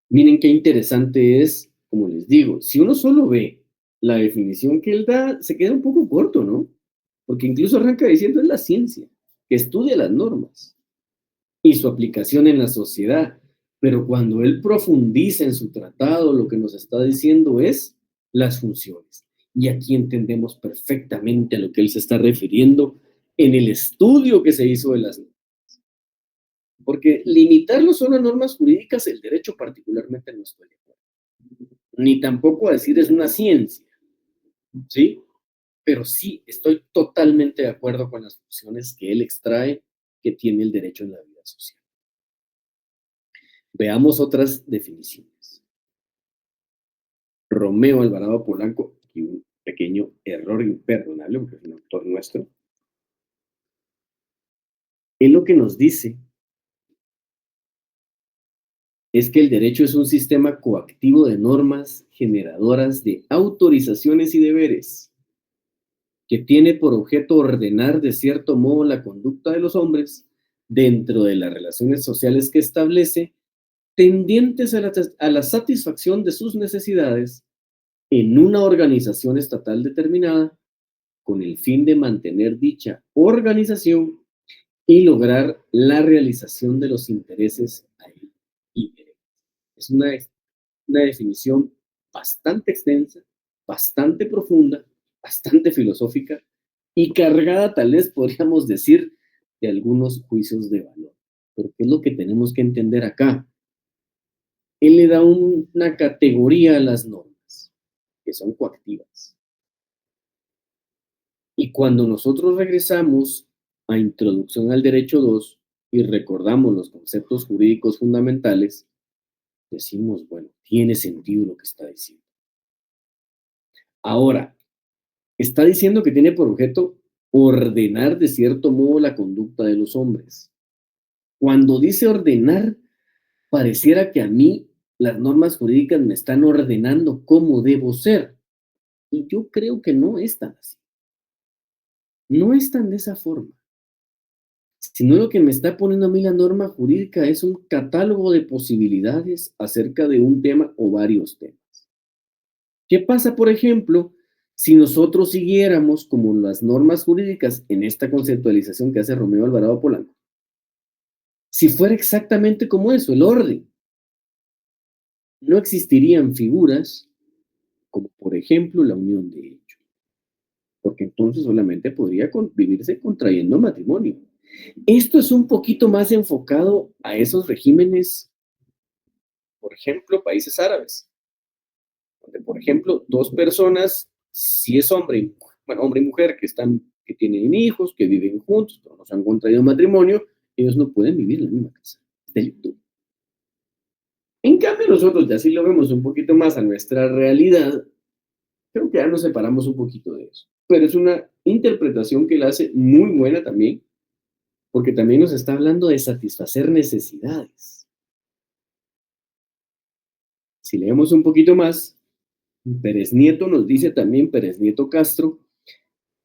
[SPEAKER 1] Miren qué interesante es, como les digo, si uno solo ve la definición que él da, se queda un poco corto, ¿no? Porque incluso arranca diciendo es la ciencia, que estudia las normas y su aplicación en la sociedad. Pero cuando él profundiza en su tratado, lo que nos está diciendo es las funciones. Y aquí entendemos perfectamente a lo que él se está refiriendo en el estudio que se hizo de las normas. Porque limitarlo solo a normas jurídicas, el derecho particularmente no estoy de acuerdo. Ni tampoco a decir es una ciencia, ¿sí? Pero sí estoy totalmente de acuerdo con las funciones que él extrae que tiene el derecho en la vida social. Veamos otras definiciones. Romeo Alvarado Polanco, y un pequeño error imperdonable, porque es un autor nuestro, él lo que nos dice es que el derecho es un sistema coactivo de normas generadoras de autorizaciones y deberes que tiene por objeto ordenar de cierto modo la conducta de los hombres dentro de las relaciones sociales que establece, tendientes a la satisfacción de sus necesidades en una organización estatal determinada, con el fin de mantener dicha organización y lograr la realización de los intereses ahí inherentes. Es una definición bastante extensa, bastante profunda, bastante filosófica y cargada, tal vez podríamos decir, de algunos juicios de valor. Pero ¿qué es lo que tenemos que entender acá? Él le da una categoría a las normas, que son coactivas. Y cuando nosotros regresamos a Introducción al Derecho 2 y recordamos los conceptos jurídicos fundamentales, decimos, bueno, tiene sentido lo que está diciendo. Ahora, está diciendo que tiene por objeto ordenar de cierto modo la conducta de los hombres. Cuando dice ordenar, pareciera que a mí las normas jurídicas me están ordenando cómo debo ser. Y yo creo que no es tan así. No es tan de esa forma. Sino lo que me está poniendo a mí la norma jurídica es un catálogo de posibilidades acerca de un tema o varios temas. ¿Qué pasa, por ejemplo, si nosotros siguiéramos como las normas jurídicas en esta conceptualización que hace Romeo Alvarado Polanco? Si fuera exactamente como eso, el orden, no existirían figuras como, por ejemplo, la unión de hecho, porque entonces solamente podría vivirse contrayendo matrimonio. Esto es un poquito más enfocado a esos regímenes, por ejemplo, países árabes, donde, por ejemplo, dos personas, si es hombre, bueno, hombre y mujer, que tienen hijos, que viven juntos, pero no se han contraído matrimonio, ellos no pueden vivir en la misma casa. Es delito. En cambio, nosotros ya sí lo vemos un poquito más a nuestra realidad, creo que ya nos separamos un poquito de eso. Pero es una interpretación que la hace muy buena también, porque también nos está hablando de satisfacer necesidades. Si leemos un poquito más, Pérez Nieto nos dice también, Pérez Nieto Castro,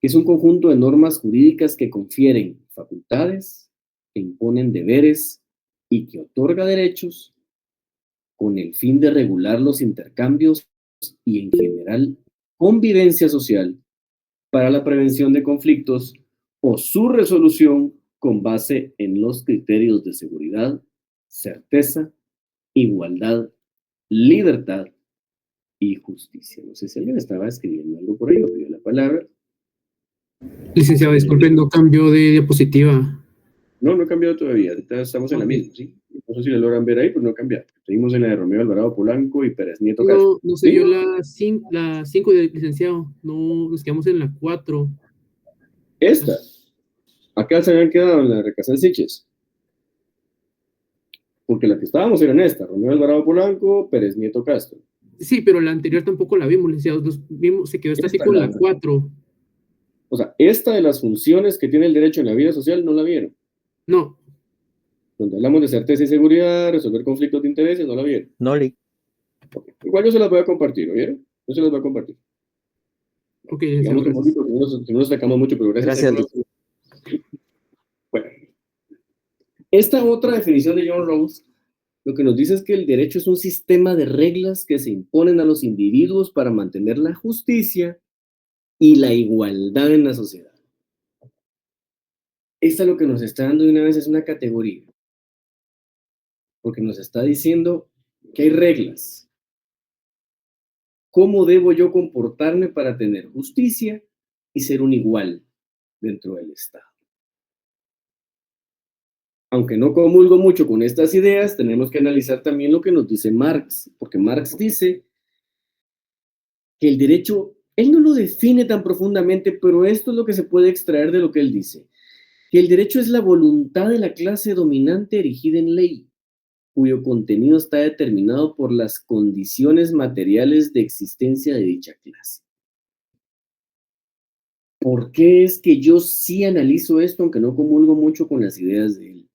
[SPEAKER 1] que es un conjunto de normas jurídicas que confieren facultades, que imponen deberes y que otorga derechos con el fin de regular los intercambios y en general convivencia social para la prevención de conflictos o su resolución con base en los criterios de seguridad, certeza, igualdad, libertad y justicia. No sé si alguien estaba escribiendo algo por ahí o pidió la palabra.
[SPEAKER 2] Licenciado, disculpe, no cambió de diapositiva.
[SPEAKER 1] No, no ha cambiado todavía. Ahorita estamos en la misma, ¿sí? No sé si la logran ver ahí, pero no ha cambiado. Seguimos en la de Romeo Alvarado Polanco y Pérez Nieto Castro.
[SPEAKER 2] No se
[SPEAKER 1] ¿Sí?
[SPEAKER 2] vio la 5 de licenciado. No, nos quedamos en la 4.
[SPEAKER 1] Esta. Acá se habían quedado en la de Recasal Siches. Porque la que estábamos era en esta. Romeo Alvarado Polanco, Pérez Nieto Castro.
[SPEAKER 2] Sí, pero la anterior tampoco la vimos, licenciado. Se quedó estático en la 4.
[SPEAKER 1] O sea, esta de las funciones que tiene el derecho en la vida social no la vieron.
[SPEAKER 2] No.
[SPEAKER 1] Donde hablamos de certeza y seguridad, resolver conflictos de intereses, no la vieron.
[SPEAKER 3] No,
[SPEAKER 1] Okay. Igual yo se las voy a compartir, ¿oyeron? Yo se las voy a compartir.
[SPEAKER 2] Ok,
[SPEAKER 1] Digamos un poquito, que no nos sacamos mucho, pero gracias. Bueno, esta otra definición de John Rawls lo que nos dice es que el derecho es un sistema de reglas que se imponen a los individuos para mantener la justicia y la igualdad en la sociedad. Esta lo que nos está dando de una vez es una categoría, porque nos está diciendo que hay reglas. ¿Cómo debo yo comportarme para tener justicia y ser un igual dentro del Estado? aunque no comulgo mucho con estas ideas, tenemos que analizar también lo que nos dice Marx, porque Marx dice que el derecho, él no lo define tan profundamente, pero esto es lo que se puede extraer de lo que él dice, que el derecho es la voluntad de la clase dominante erigida en ley, cuyo contenido está determinado por las condiciones materiales de existencia de dicha clase. ¿Por qué es que yo sí analizo esto, aunque no comulgo mucho con las ideas de él?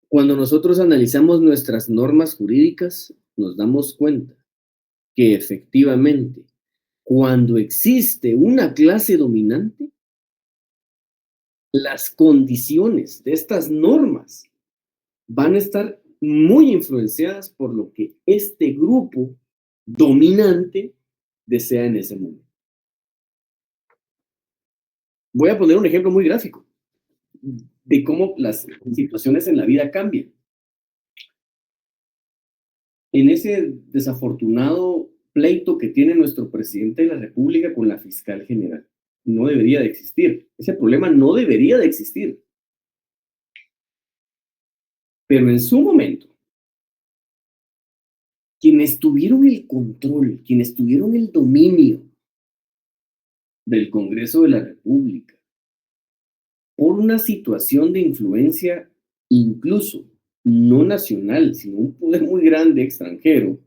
[SPEAKER 1] Cuando nosotros analizamos nuestras normas jurídicas, nos damos cuenta que efectivamente, cuando existe una clase dominante, las condiciones de estas normas van a estar muy influenciadas por lo que este grupo dominante desea en ese momento. Voy a poner un ejemplo muy gráfico de cómo las situaciones en la vida cambian. En ese desafortunado pleito que tiene nuestro presidente de la República con la fiscal general, no debería de existir. Ese problema no debería de existir. Pero en su momento, quienes tuvieron el control, quienes tuvieron el dominio del Congreso de la República, por una situación de influencia incluso no nacional, sino un poder muy grande extranjero,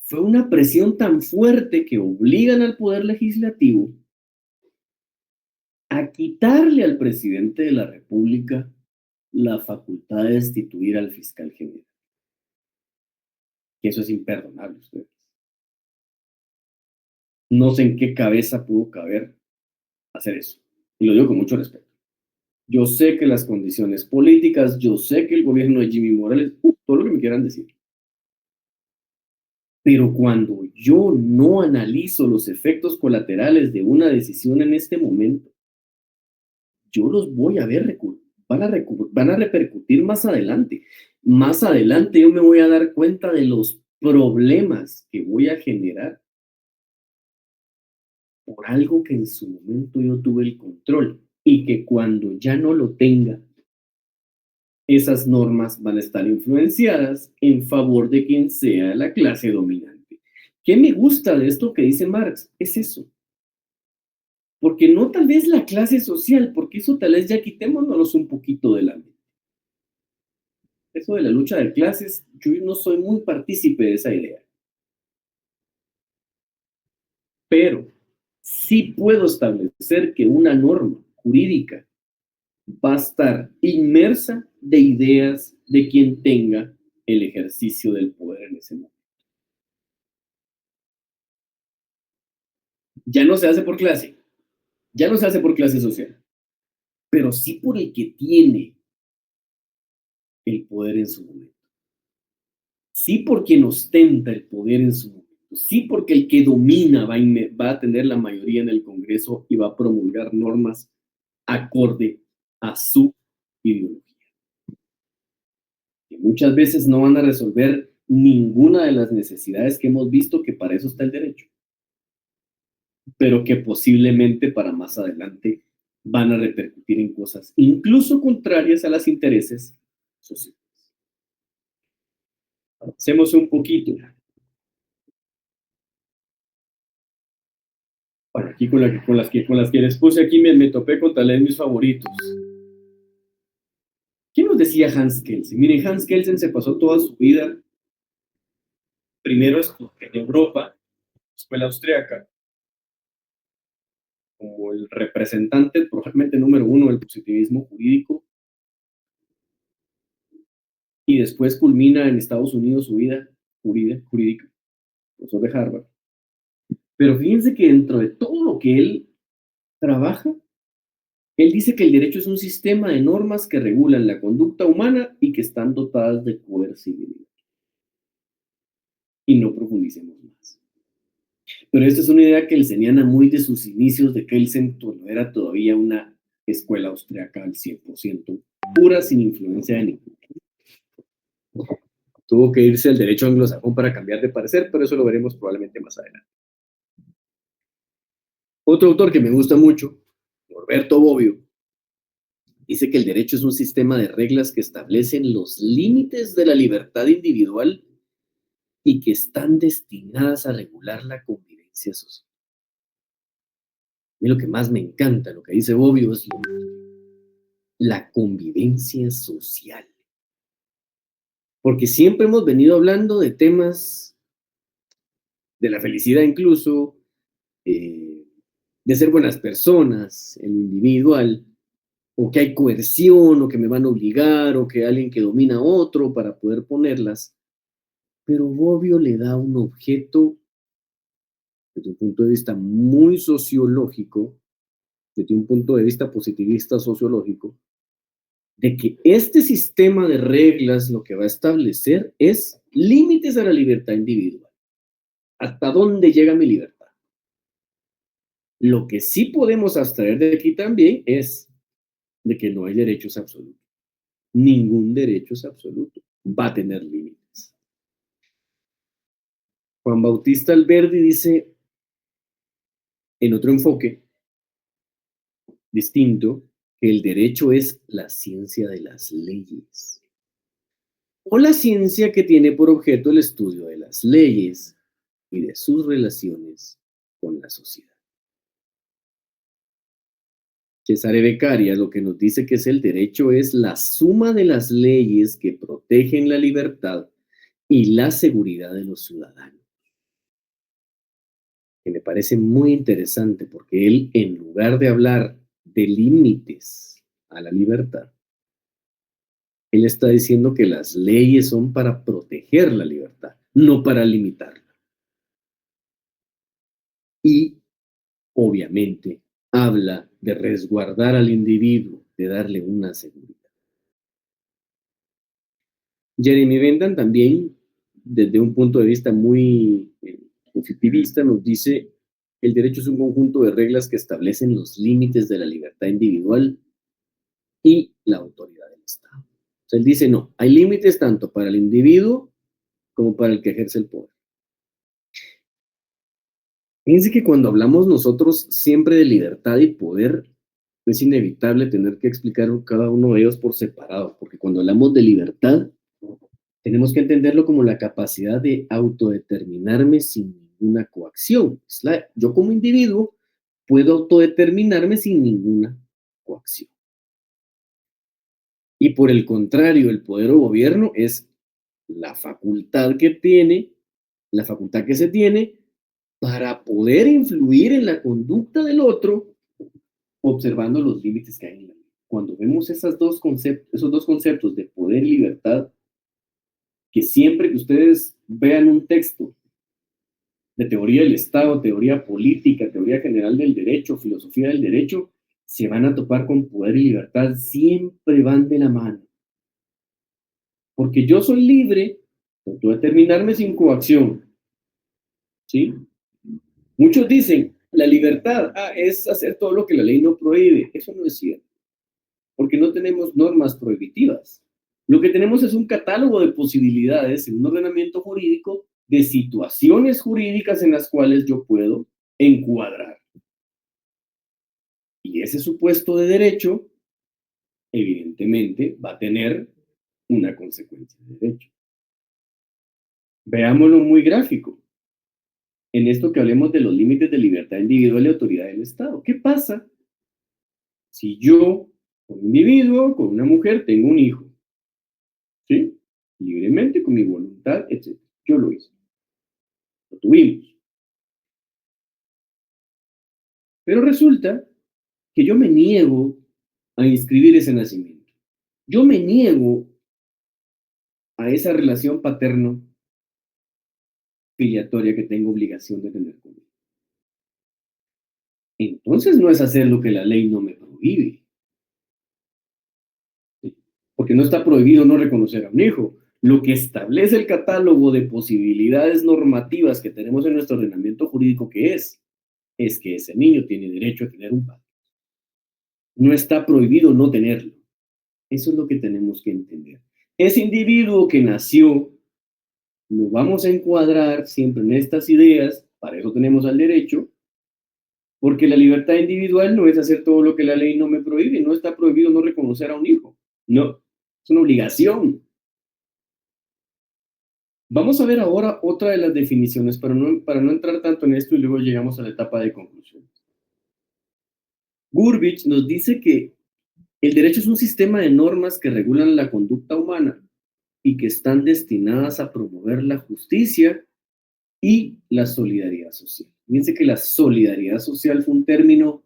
[SPEAKER 1] fue una presión tan fuerte que obligan al Poder Legislativo a quitarle al presidente de la República la facultad de destituir al fiscal general. Que eso es imperdonable, ustedes. No sé en qué cabeza pudo caber hacer eso. Y lo digo con mucho respeto. Yo sé que las condiciones políticas, yo sé que el gobierno de Jimmy Morales, todo lo que me quieran decir. Pero cuando yo no analizo los efectos colaterales de una decisión en este momento, yo los voy a ver, van a repercutir más adelante. Más adelante yo me voy a dar cuenta de los problemas que voy a generar por algo que en su momento yo tuve el control y que cuando ya no lo tenga, esas normas van a estar influenciadas en favor de quien sea la clase dominante. ¿Qué me gusta de esto que dice Marx? Es eso. Porque no tal vez la clase social, porque eso tal vez ya quitémonos un poquito de la mente. Eso de la lucha de clases, yo no soy muy partícipe de esa idea. Pero sí puedo establecer que una norma jurídica va a estar inmersa de ideas de quien tenga el ejercicio del poder en ese momento. Ya no se hace por clase, ya no se hace por clase social, pero sí por el que tiene el poder en su momento. Sí por quien ostenta el poder en su momento. Sí porque el que domina va a tener la mayoría en el Congreso y va a promulgar normas acorde a su ideología. Que muchas veces no van a resolver ninguna de las necesidades que hemos visto, que para eso está el derecho, pero que posiblemente para más adelante van a repercutir en cosas incluso contrarias a los intereses sociales. Hacemos un poquito. Bueno, aquí con las que les puse aquí me topé con tal vez mis favoritos. ¿Quién nos decía Hans Kelsen? Miren, Hans Kelsen se pasó toda su vida, primero en Europa, escuela austriaca, como el representante probablemente número uno del positivismo jurídico, y después culmina en Estados Unidos su vida jurídica, profesor de Harvard. Pero fíjense que dentro de todo lo que él trabaja, él dice que el derecho es un sistema de normas que regulan la conducta humana y que están dotadas de coercibilidad. Y no profundicemos más. Pero esta es una idea kelseniana muy de sus inicios, de Kelsen no era todavía una escuela austriaca al 100%, pura, sin influencia de ningún. Tuvo que irse al derecho anglosajón para cambiar de parecer, pero eso lo veremos probablemente más adelante. Otro autor que me gusta mucho Norberto Bobbio, dice que el derecho es un sistema de reglas que establecen los límites de la libertad individual y que están destinadas a regular la convivencia social. A mí lo que más me encanta, lo que dice Bobbio, es la convivencia social. Porque siempre hemos venido hablando de temas de la felicidad incluso, eh, de ser buenas personas en lo individual, o que hay coerción, o que me van a obligar, o que alguien que domina a otro para poder ponerlas. Pero Bobbio le da un objeto desde un punto de vista muy sociológico, desde un punto de vista positivista sociológico, de que este sistema de reglas lo que va a establecer es límites a la libertad individual. ¿Hasta dónde llega mi libertad? Lo que sí podemos abstraer de aquí también es de que no hay derechos absolutos. Ningún derecho es absoluto. Va a tener límites. Juan Bautista Alberdi dice, en otro enfoque distinto, que el derecho es la ciencia de las leyes, o la ciencia que tiene por objeto el estudio de las leyes y de sus relaciones con la sociedad. Cesare Beccaria lo que nos dice que es el derecho es la suma de las leyes que protegen la libertad y la seguridad de los ciudadanos. Que me parece muy interesante porque él, en lugar de hablar de límites a la libertad, él está diciendo que las leyes son para proteger la libertad, no para limitarla. Y, obviamente, habla de resguardar al individuo, de darle una seguridad. Jeremy Bentham también, desde un punto de vista muy positivista, nos dice, el derecho es un conjunto de reglas que establecen los límites de la libertad individual y la autoridad del Estado. O sea, él dice, no, hay límites tanto para el individuo como para el que ejerce el poder. Fíjense que cuando hablamos nosotros siempre de libertad y poder, es inevitable tener que explicar cada uno de ellos por separado, porque cuando hablamos de libertad, tenemos que entenderlo como la capacidad de autodeterminarme sin ninguna coacción. Yo como individuo puedo autodeterminarme sin ninguna coacción. Y por el contrario, el poder o gobierno es la facultad que tiene, la facultad que se tiene para poder influir en la conducta del otro, observando los límites que hay en la ley. Cuando vemos esos dos conceptos de poder y libertad, que siempre que ustedes vean un texto de teoría del Estado, teoría política, teoría general del derecho, filosofía del derecho, se van a topar con poder y libertad, siempre van de la mano. Porque yo soy libre de autodeterminarme sin coacción. ¿Sí? Muchos dicen, la libertad es hacer todo lo que la ley no prohíbe. Eso no es cierto, porque no tenemos normas prohibitivas. Lo que tenemos es un catálogo de posibilidades en un ordenamiento jurídico de situaciones jurídicas en las cuales yo puedo encuadrar. Y ese supuesto de derecho, evidentemente, va a tener una consecuencia de derecho. Veámoslo muy gráfico. En esto que hablemos de los límites de libertad individual y autoridad del Estado. ¿Qué pasa si yo, como individuo, con una mujer, tengo un hijo? ¿Sí? Libremente, con mi voluntad, etc. Yo lo hice. Lo tuvimos. Pero resulta que yo me niego a inscribir ese nacimiento. Yo me niego a esa relación paterno-filiatoria que tengo obligación de tener con él. Entonces no es hacer lo que la ley no me prohíbe. ¿Sí? Porque no está prohibido no reconocer a un hijo. Lo que establece el catálogo de posibilidades normativas que tenemos en nuestro ordenamiento jurídico, que es que ese niño tiene derecho a tener un padre. No está prohibido no tenerlo. Eso es lo que tenemos que entender. Ese individuo que nació, lo vamos a encuadrar siempre en estas ideas, para eso tenemos al derecho, Porque la libertad individual no es hacer todo lo que la ley no me prohíbe, no está prohibido no reconocer a un hijo, no, es una obligación. Vamos a ver ahora otra de las definiciones para no entrar tanto en esto y luego llegamos a la etapa de conclusión. Gurbich nos dice que el derecho es un sistema de normas que regulan la conducta humana y que están destinadas a promover la justicia y la solidaridad social. Fíjense que la solidaridad social fue un término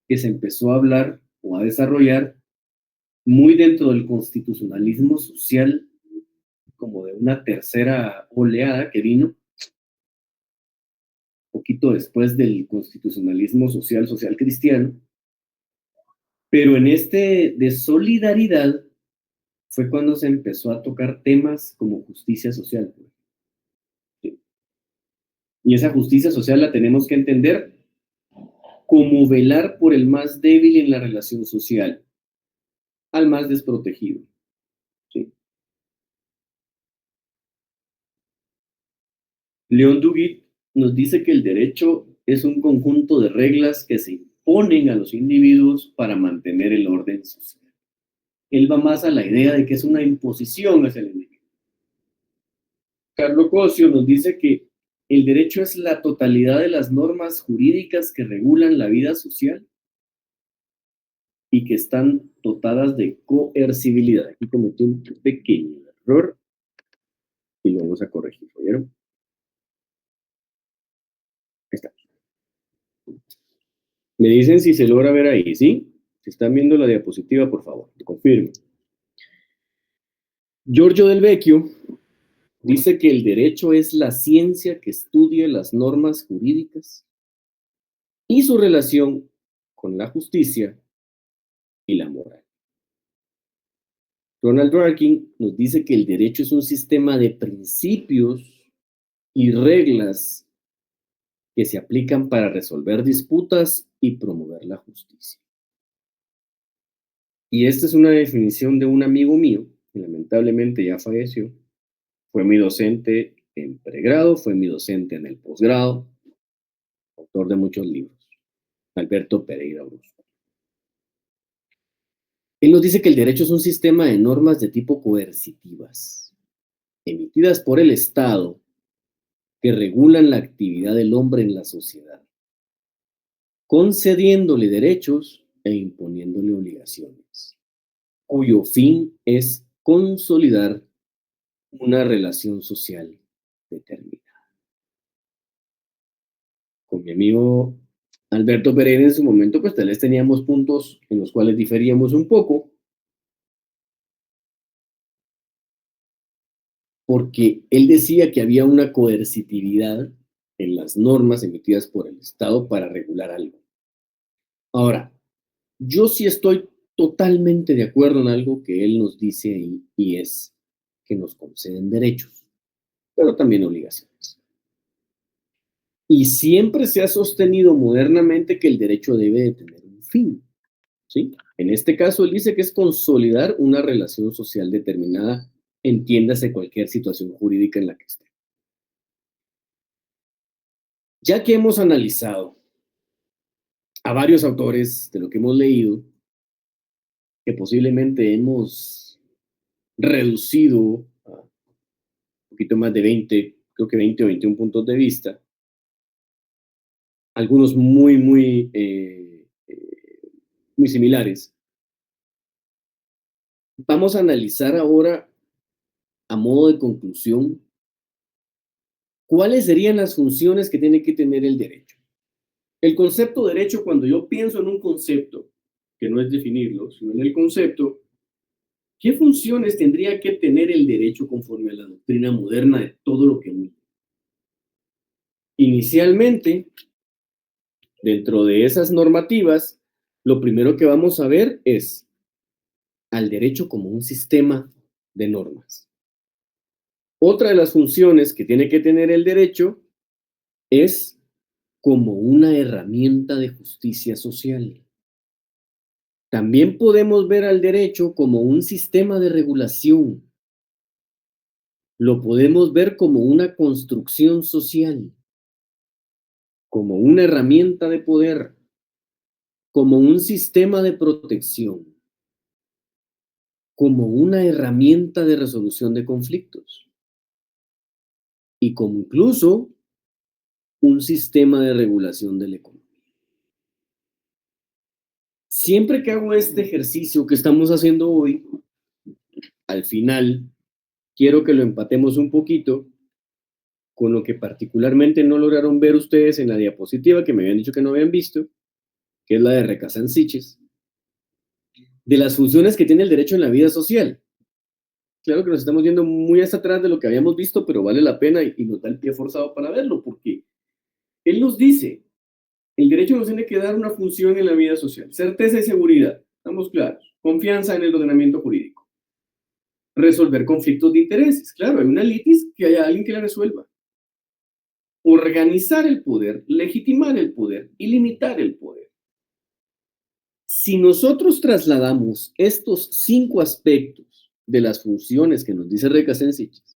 [SPEAKER 1] que se empezó a hablar o a desarrollar muy dentro del constitucionalismo social, como de una tercera oleada que vino poquito después del constitucionalismo social cristiano, pero en este de solidaridad fue cuando se empezó a tocar temas como justicia social. Y esa justicia social la tenemos que entender como velar por el más débil en la relación social, al más desprotegido. ¿Sí? León Duguid nos dice que el derecho es un conjunto de reglas que se imponen a los individuos para mantener el orden social. Él va más a la idea de que es una imposición hacia el individuo. Carlo Cosio nos dice que el derecho es la totalidad de las normas jurídicas que regulan la vida social y que están dotadas de coercibilidad. Aquí cometí un pequeño error y lo vamos a corregir, ¿oyeron? Ahí está. Me dicen si se logra ver ahí, ¿sí? Si están viendo la diapositiva, por favor, confirmen. Giorgio Del Vecchio dice que el derecho es la ciencia que estudia las normas jurídicas y su relación con la justicia y la moral. Ronald Dworkin nos dice que el derecho es un sistema de principios y reglas que se aplican para resolver disputas y promover la justicia. Y esta es una definición de un amigo mío, que lamentablemente ya falleció. Fue mi docente en pregrado, fue mi docente en el posgrado, autor de muchos libros, Alberto Pereira Brusco. Él nos dice que el derecho es un sistema de normas de tipo coercitivas, emitidas por el Estado, que regulan la actividad del hombre en la sociedad, concediéndole derechos e imponiéndole obligaciones, cuyo fin es consolidar una relación social determinada. Con mi amigo Alberto Pereira en su momento, pues tal vez teníamos puntos en los cuales diferíamos un poco, porque él decía que había una coercitividad en las normas emitidas por el Estado para regular algo. Ahora, yo sí estoy totalmente de acuerdo en algo que él nos dice ahí, y es que nos conceden derechos, pero también obligaciones. Y siempre se ha sostenido modernamente que el derecho debe de tener un fin, ¿sí? En este caso, él dice que es consolidar una relación social determinada, entiéndase cualquier situación jurídica en la que esté. Ya que hemos analizado a varios autores de lo que hemos leído, que posiblemente hemos reducido a un poquito más de 20, creo que 20 o 21 puntos de vista, algunos muy similares. Vamos a analizar ahora, a modo de conclusión, cuáles serían las funciones que tiene que tener el derecho. El concepto de derecho, cuando yo pienso en un concepto, que no es definirlo, sino en el concepto, ¿qué funciones tendría que tener el derecho conforme a la doctrina moderna de todo lo que hemos? Inicialmente, dentro de esas normativas, lo primero que vamos a ver es al derecho como un sistema de normas. Otra de las funciones que tiene que tener el derecho es como una herramienta de justicia social. También podemos ver al derecho como un sistema de regulación. Lo podemos ver como una construcción social, como una herramienta de poder, como un sistema de protección, como una herramienta de resolución de conflictos y como incluso un sistema de regulación de la economía. Siempre que hago este ejercicio que estamos haciendo hoy, al final quiero que lo empatemos un poquito con lo que particularmente no lograron ver ustedes en la diapositiva que me habían dicho que no habían visto, que es la de Recassan-Siches, de las funciones que tiene el derecho en la vida social. Claro que nos estamos yendo muy hasta atrás de lo que habíamos visto, pero vale la pena y nos da el pie forzado para verlo, porque él nos dice, el derecho nos tiene que dar una función en la vida social, certeza y seguridad, estamos claros, confianza en el ordenamiento jurídico, resolver conflictos de intereses, claro, hay una litis que haya alguien que la resuelva, organizar el poder, legitimar el poder y limitar el poder. Si nosotros trasladamos estos 5 aspectos de las funciones que nos dice Recassan-Siches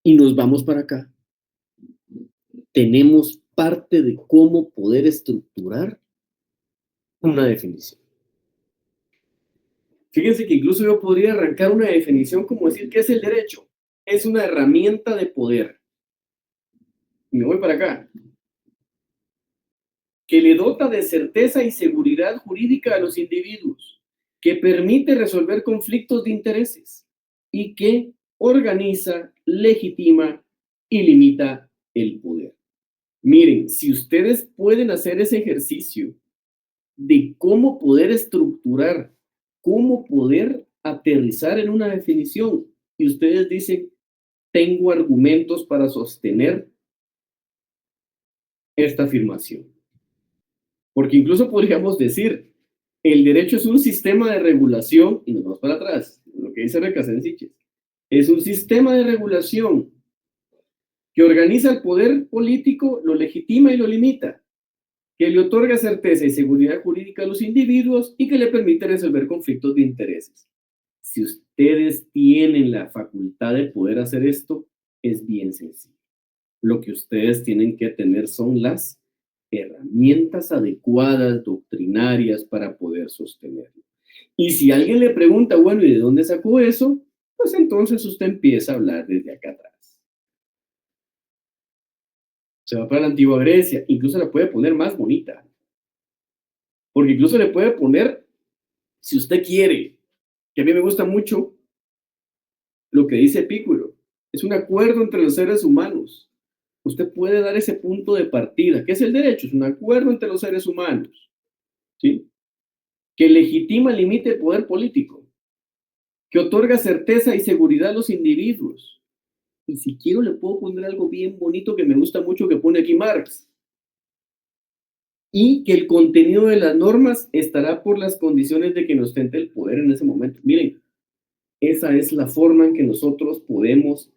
[SPEAKER 1] y nos vamos para acá, tenemos parte de cómo poder estructurar una definición. Fíjense que incluso yo podría arrancar una definición como decir que es el derecho. Es una herramienta de poder. Me voy para acá. Que le dota de certeza y seguridad jurídica a los individuos, que permite resolver conflictos de intereses y que organiza, legitima y limita el poder. Miren, si ustedes pueden hacer ese ejercicio de cómo poder estructurar, cómo poder aterrizar en una definición, y ustedes dicen, tengo argumentos para sostener esta afirmación. Porque incluso podríamos decir, el derecho es un sistema de regulación, y nos vamos para atrás, lo que dice Recassan-Siches, es un sistema de regulación que organiza el poder político, lo legitima y lo limita, que le otorga certeza y seguridad jurídica a los individuos y que le permite resolver conflictos de intereses. Si ustedes tienen la facultad de poder hacer esto, es bien sencillo. Lo que ustedes tienen que tener son las herramientas adecuadas, doctrinarias, para poder sostenerlo. Y si alguien le pregunta, bueno, ¿y de dónde sacó eso? Pues entonces usted empieza a hablar desde acá atrás. Se va para la antigua Grecia, incluso la puede poner más bonita. Porque incluso le puede poner, si usted quiere, que a mí me gusta mucho lo que dice Epicuro, es un acuerdo entre los seres humanos. Usted puede dar ese punto de partida. ¿Qué es el derecho? Es un acuerdo entre los seres humanos, ¿sí? Que legitima, limita el poder político, que otorga certeza y seguridad a los individuos. Y si quiero le puedo poner algo bien bonito que me gusta mucho que pone aquí Marx. Y que el contenido de las normas estará por las condiciones de que nos ostente el poder en ese momento. Miren, esa es la forma en que nosotros podemos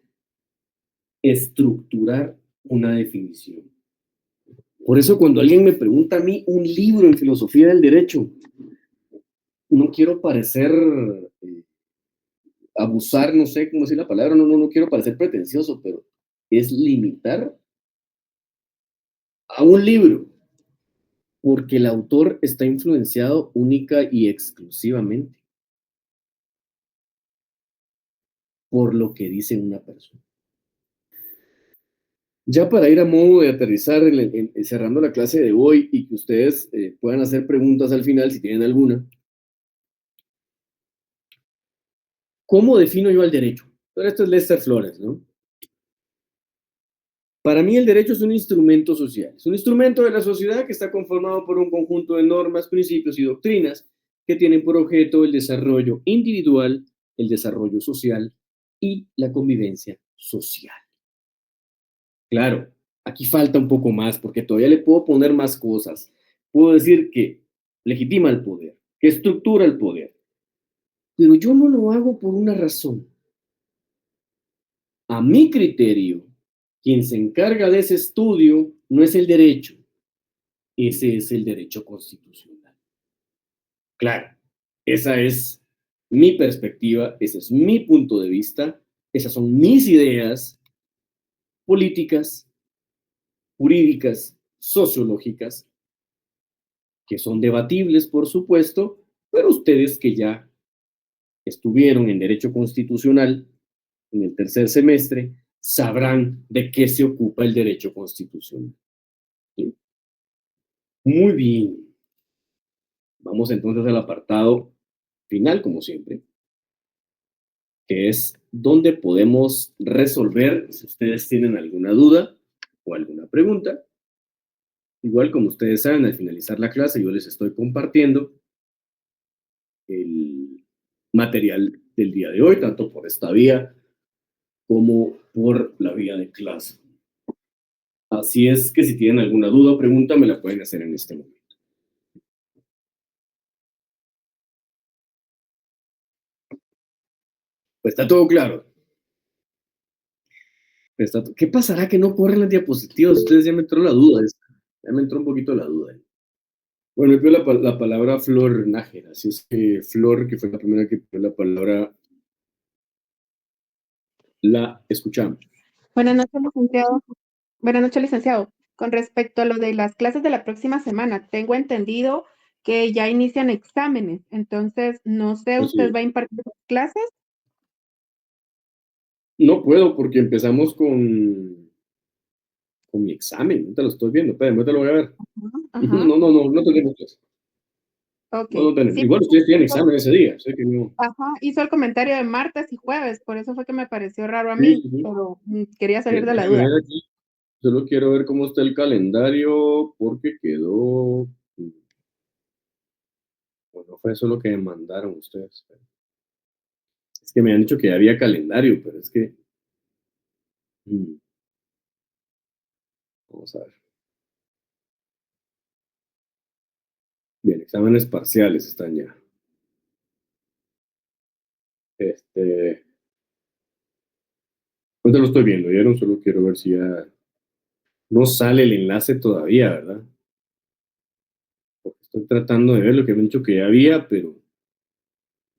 [SPEAKER 1] estructurar una definición. Por eso cuando alguien me pregunta a mí un libro en filosofía del derecho, no quiero parecer abusar, no sé cómo decir la palabra, no quiero parecer pretencioso, pero es limitar a un libro, porque el autor está influenciado única y exclusivamente por lo que dice una persona. Ya para ir a modo de aterrizar, cerrando la clase de hoy y que ustedes puedan hacer preguntas al final si tienen alguna. ¿Cómo defino yo al derecho? Pero esto es Lester Flores, ¿no? Para mí el derecho es un instrumento social, es un instrumento de la sociedad que está conformado por un conjunto de normas, principios y doctrinas que tienen por objeto el desarrollo individual, el desarrollo social y la convivencia social. Claro, aquí falta un poco más porque todavía le puedo poner más cosas. Puedo decir que legitima el poder, que estructura el poder, pero yo no lo hago por una razón. A mi criterio, quien se encarga de ese estudio no es el derecho, ese es el derecho constitucional. Claro, esa es mi perspectiva, ese es mi punto de vista, esas son mis ideas políticas, jurídicas, sociológicas, que son debatibles, por supuesto, pero ustedes que ya estuvieron en Derecho Constitucional en el tercer semestre, sabrán de qué se ocupa el derecho constitucional. ¿Sí? Muy bien. Vamos entonces al apartado final, como siempre, que es donde podemos resolver si ustedes tienen alguna duda o alguna pregunta. Igual como ustedes saben, al finalizar la clase yo les estoy compartiendo el material del día de hoy, tanto por esta vía como por la vía de clase. Así es que si tienen alguna duda o pregunta, me la pueden hacer en este momento. Pues está todo claro. ¿Qué pasará que no corren las diapositivas? Ustedes ya me entró la duda. Ya me entró un poquito la duda. Bueno, yo la palabra Flor Nájera, así es que Flor, que fue la primera que pidió la palabra, la escuchamos.
[SPEAKER 3] Buenas noches, licenciado. Buenas noches, licenciado. Con respecto a lo de las clases de la próxima semana, tengo entendido que ya inician exámenes, entonces no sé,
[SPEAKER 1] Así
[SPEAKER 3] ¿usted
[SPEAKER 1] es.
[SPEAKER 3] va a impartir clases?
[SPEAKER 1] No puedo porque empezamos con mi examen. Ahorita lo estoy viendo. Espérame, ahorita lo voy a ver.
[SPEAKER 3] Ajá,
[SPEAKER 1] No tenemos clase.
[SPEAKER 3] ok.
[SPEAKER 1] No tenemos.
[SPEAKER 3] Sí,
[SPEAKER 1] Igual ustedes tienen examen ese día. Sé que no.
[SPEAKER 3] ajá, hizo el comentario de martes y jueves, por eso fue que me pareció raro a
[SPEAKER 1] Sí,
[SPEAKER 3] mí,
[SPEAKER 1] sí, sí.
[SPEAKER 3] pero quería salir de la
[SPEAKER 1] Déjame
[SPEAKER 3] duda.
[SPEAKER 1] ver aquí. Solo quiero ver cómo está el calendario porque quedó. Bueno, fue eso lo que me mandaron ustedes. Es que me han dicho que había calendario, pero es que. mm, Vamos a ver. Bien, exámenes parciales están ya. Este. Ahorita lo estoy viendo, ¿vieron? Solo quiero ver si ya. No sale el enlace todavía, ¿verdad? Porque estoy tratando de ver lo que me han dicho que ya había, pero.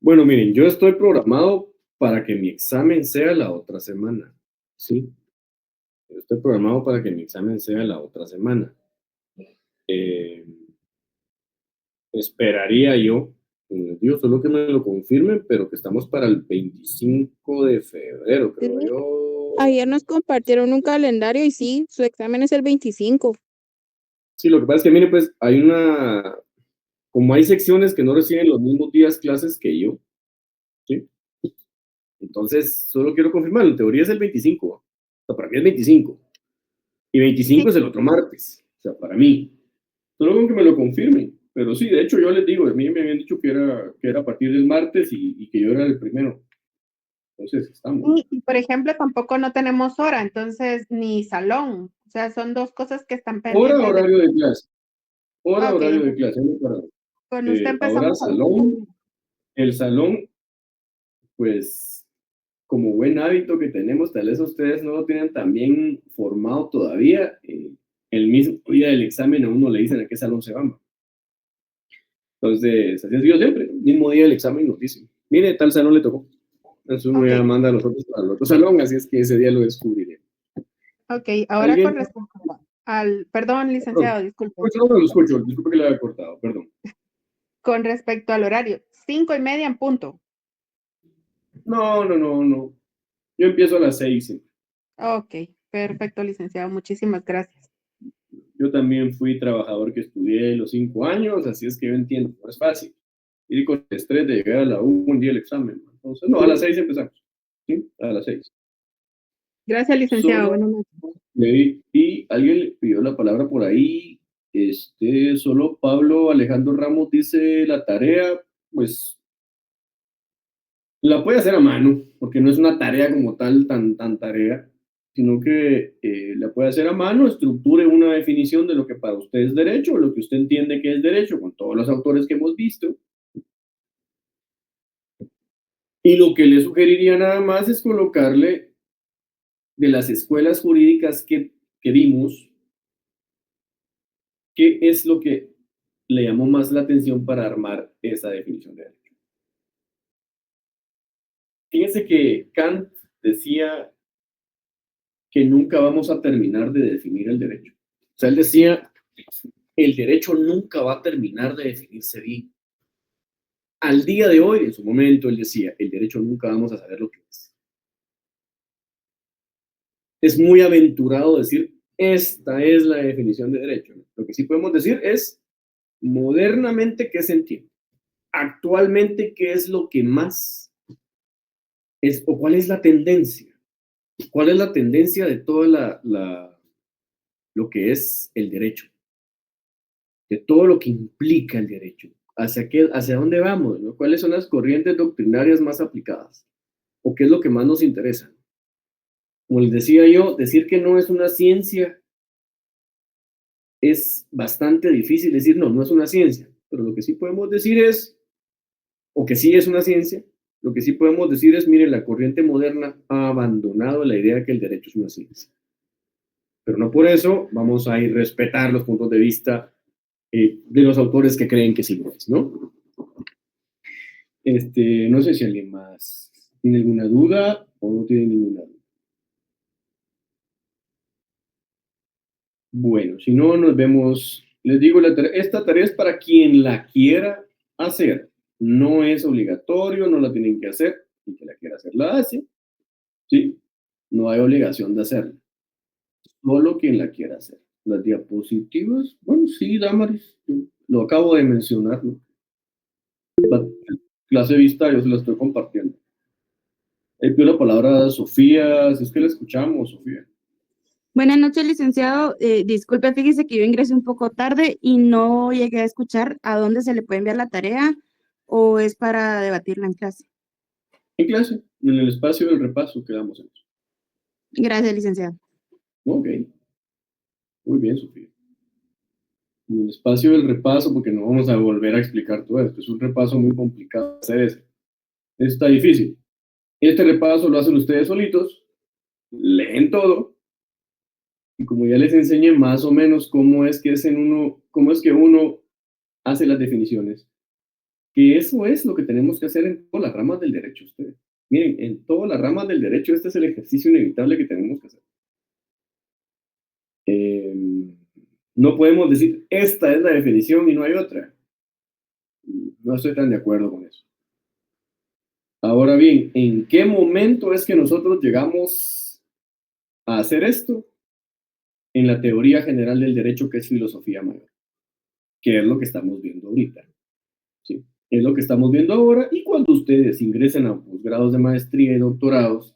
[SPEAKER 1] Bueno, miren, yo estoy programado para que mi examen sea la otra semana. ¿Sí? Yo estoy programado para que mi examen sea la otra semana. Eh, Esperaría yo, digo, solo que me lo confirmen, pero que estamos para el 25 de febrero,
[SPEAKER 4] Sí,
[SPEAKER 1] creo yo.
[SPEAKER 4] ayer nos compartieron un calendario y sí, su examen es el 25.
[SPEAKER 1] Sí, lo que pasa es que, mire, pues hay como hay secciones que no reciben los mismos días clases que yo, ¿sí? Entonces, solo quiero confirmar, en teoría es el 25, o sea, para mí es 25, y 25
[SPEAKER 3] Sí,
[SPEAKER 1] es el otro martes, o sea, para mí. Solo con que me lo confirmen, pero sí, de hecho yo les digo, a mí me habían dicho que era a partir del martes y que yo era el primero. Entonces, estamos.
[SPEAKER 3] y por ejemplo, tampoco no tenemos hora, entonces ni salón, o sea, son dos cosas que están
[SPEAKER 1] Hora,
[SPEAKER 3] pendientes de...
[SPEAKER 1] horario de clase. Hora,
[SPEAKER 3] Ok,
[SPEAKER 1] horario de
[SPEAKER 3] entonces
[SPEAKER 1] clase. Muy parado.
[SPEAKER 3] con usted
[SPEAKER 1] Ahora,
[SPEAKER 3] empezamos a las
[SPEAKER 1] salón.
[SPEAKER 3] 7.
[SPEAKER 1] El salón, pues, como buen hábito que tenemos, tal vez ustedes no lo tienen tan bien formado todavía. El mismo día del examen a uno le dicen a qué salón se van. Entonces, así ha sido siempre. El mismo día del examen nos dicen, mire, tal salón le tocó. Entonces uno
[SPEAKER 3] Ok,
[SPEAKER 1] ya manda a los otros al otro salón, así es que ese día lo descubriré.
[SPEAKER 3] ok, ahora con
[SPEAKER 1] ¿Alguien?
[SPEAKER 3] respecto al, perdón,
[SPEAKER 1] Perdón.
[SPEAKER 3] licenciado, disculpe,
[SPEAKER 1] No, no lo escucho. Disculpe que le haya cortado, perdón.
[SPEAKER 3] con respecto al horario, 5:30 en punto.
[SPEAKER 1] No. Yo empiezo a las 6.
[SPEAKER 3] Ok, perfecto, licenciado, muchísimas gracias.
[SPEAKER 1] Yo también fui trabajador que estudié los 5 años, así es que yo entiendo, no es fácil. Ir con el estrés de llegar a la U un día el examen. Entonces, no, a las 6 empezamos. ¿Sí? A las 6.
[SPEAKER 3] Gracias, licenciado,
[SPEAKER 1] Solo
[SPEAKER 3] buenas noches.
[SPEAKER 1] y alguien le pidió la palabra por ahí. Solo Pablo Alejandro Ramos dice la tarea, pues la puede hacer a mano, porque no es una tarea como tal, tan tarea, sino que la puede hacer a mano, estructure una definición de lo que para usted es derecho, o lo que usted entiende que es derecho, con todos los autores que hemos visto. Y lo que le sugeriría nada más es colocarle de las escuelas jurídicas que vimos, qué es lo que le llamó más la atención para armar esa definición de derecho. Fíjense que Kant decía que nunca vamos a terminar de definir el derecho. O sea, él decía el derecho nunca va a terminar de definirse bien. Al día de hoy, en su momento, él decía, el derecho nunca vamos a saber lo que es. Es muy aventurado decir, esta es la definición de derecho. Lo que sí podemos decir es, modernamente, ¿qué se entiende? Actualmente, ¿qué es lo que más es, o cuál es la tendencia? ¿Cuál es la tendencia de toda lo que es el derecho? De todo lo que implica el derecho. ¿Hacia dónde vamos? ¿No? ¿Cuáles son las corrientes doctrinarias más aplicadas? ¿O qué es lo que más nos interesa? Como les decía yo, decir que no es una ciencia es bastante difícil decir no, no es una ciencia. Pero lo que sí podemos decir es, o que sí es una ciencia, lo que sí podemos decir es, mire, la corriente moderna ha abandonado la idea de que el derecho es una ciencia. Pero no por eso vamos a ir a respetar los puntos de vista de los autores que creen que sí lo es, ¿no? No sé si alguien más tiene alguna duda o no tiene ninguna duda. Bueno, si no, nos vemos. Les digo, esta tarea es para quien la quiera hacer. No es obligatorio, no la tienen que hacer. Quien que la quiera hacer, la hace. ¿Sí? No hay obligación de hacerla. Solo quien la quiera hacer. Las diapositivas, bueno, sí, Damaris, lo acabo de mencionar, ¿no? La clase vista, yo se la estoy compartiendo. Pido la palabra a Sofía, si es que la escuchamos, Sofía.
[SPEAKER 4] Buenas noches, licenciado. Disculpe, fíjese que yo ingresé un poco tarde y no llegué a escuchar a dónde se le puede enviar la tarea o es para debatirla en clase.
[SPEAKER 1] En clase, en el espacio del repaso quedamos en eso.
[SPEAKER 4] Gracias, licenciado.
[SPEAKER 1] Ok. Muy bien, Sofía. En el espacio del repaso, porque no vamos a volver a explicar todo esto. Es un repaso muy complicado hacer ese. Está difícil. Este repaso lo hacen ustedes solitos, leen todo, y como ya les enseñé más o menos cómo es que uno hace las definiciones, que eso es lo que tenemos que hacer en todas las ramas del derecho. Ustedes. Miren, en todas las ramas del derecho este es el ejercicio inevitable que tenemos que hacer. No podemos decir, esta es la definición y no hay otra. No estoy tan de acuerdo con eso. Ahora bien, ¿en qué momento es que nosotros llegamos a hacer esto? En la teoría general del derecho, que es filosofía mayor, que es lo que estamos viendo ahorita. ¿Sí? Es lo que estamos viendo ahora, y cuando ustedes ingresen a posgrados de maestría y doctorados,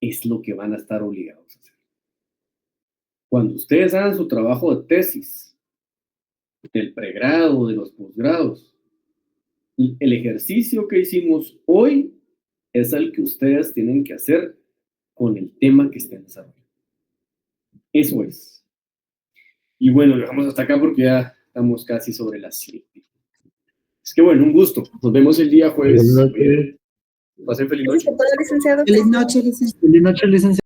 [SPEAKER 1] es lo que van a estar obligados a hacer. Cuando ustedes hagan su trabajo de tesis, del pregrado, de los posgrados, el ejercicio que hicimos hoy es el que ustedes tienen que hacer con el tema que estén desarrollando. Eso es. Y bueno, lo dejamos hasta acá porque ya estamos casi sobre las 7. Es que bueno, un gusto. Nos vemos el día jueves. Pasen feliz noche.
[SPEAKER 5] Feliz noche, licenciado.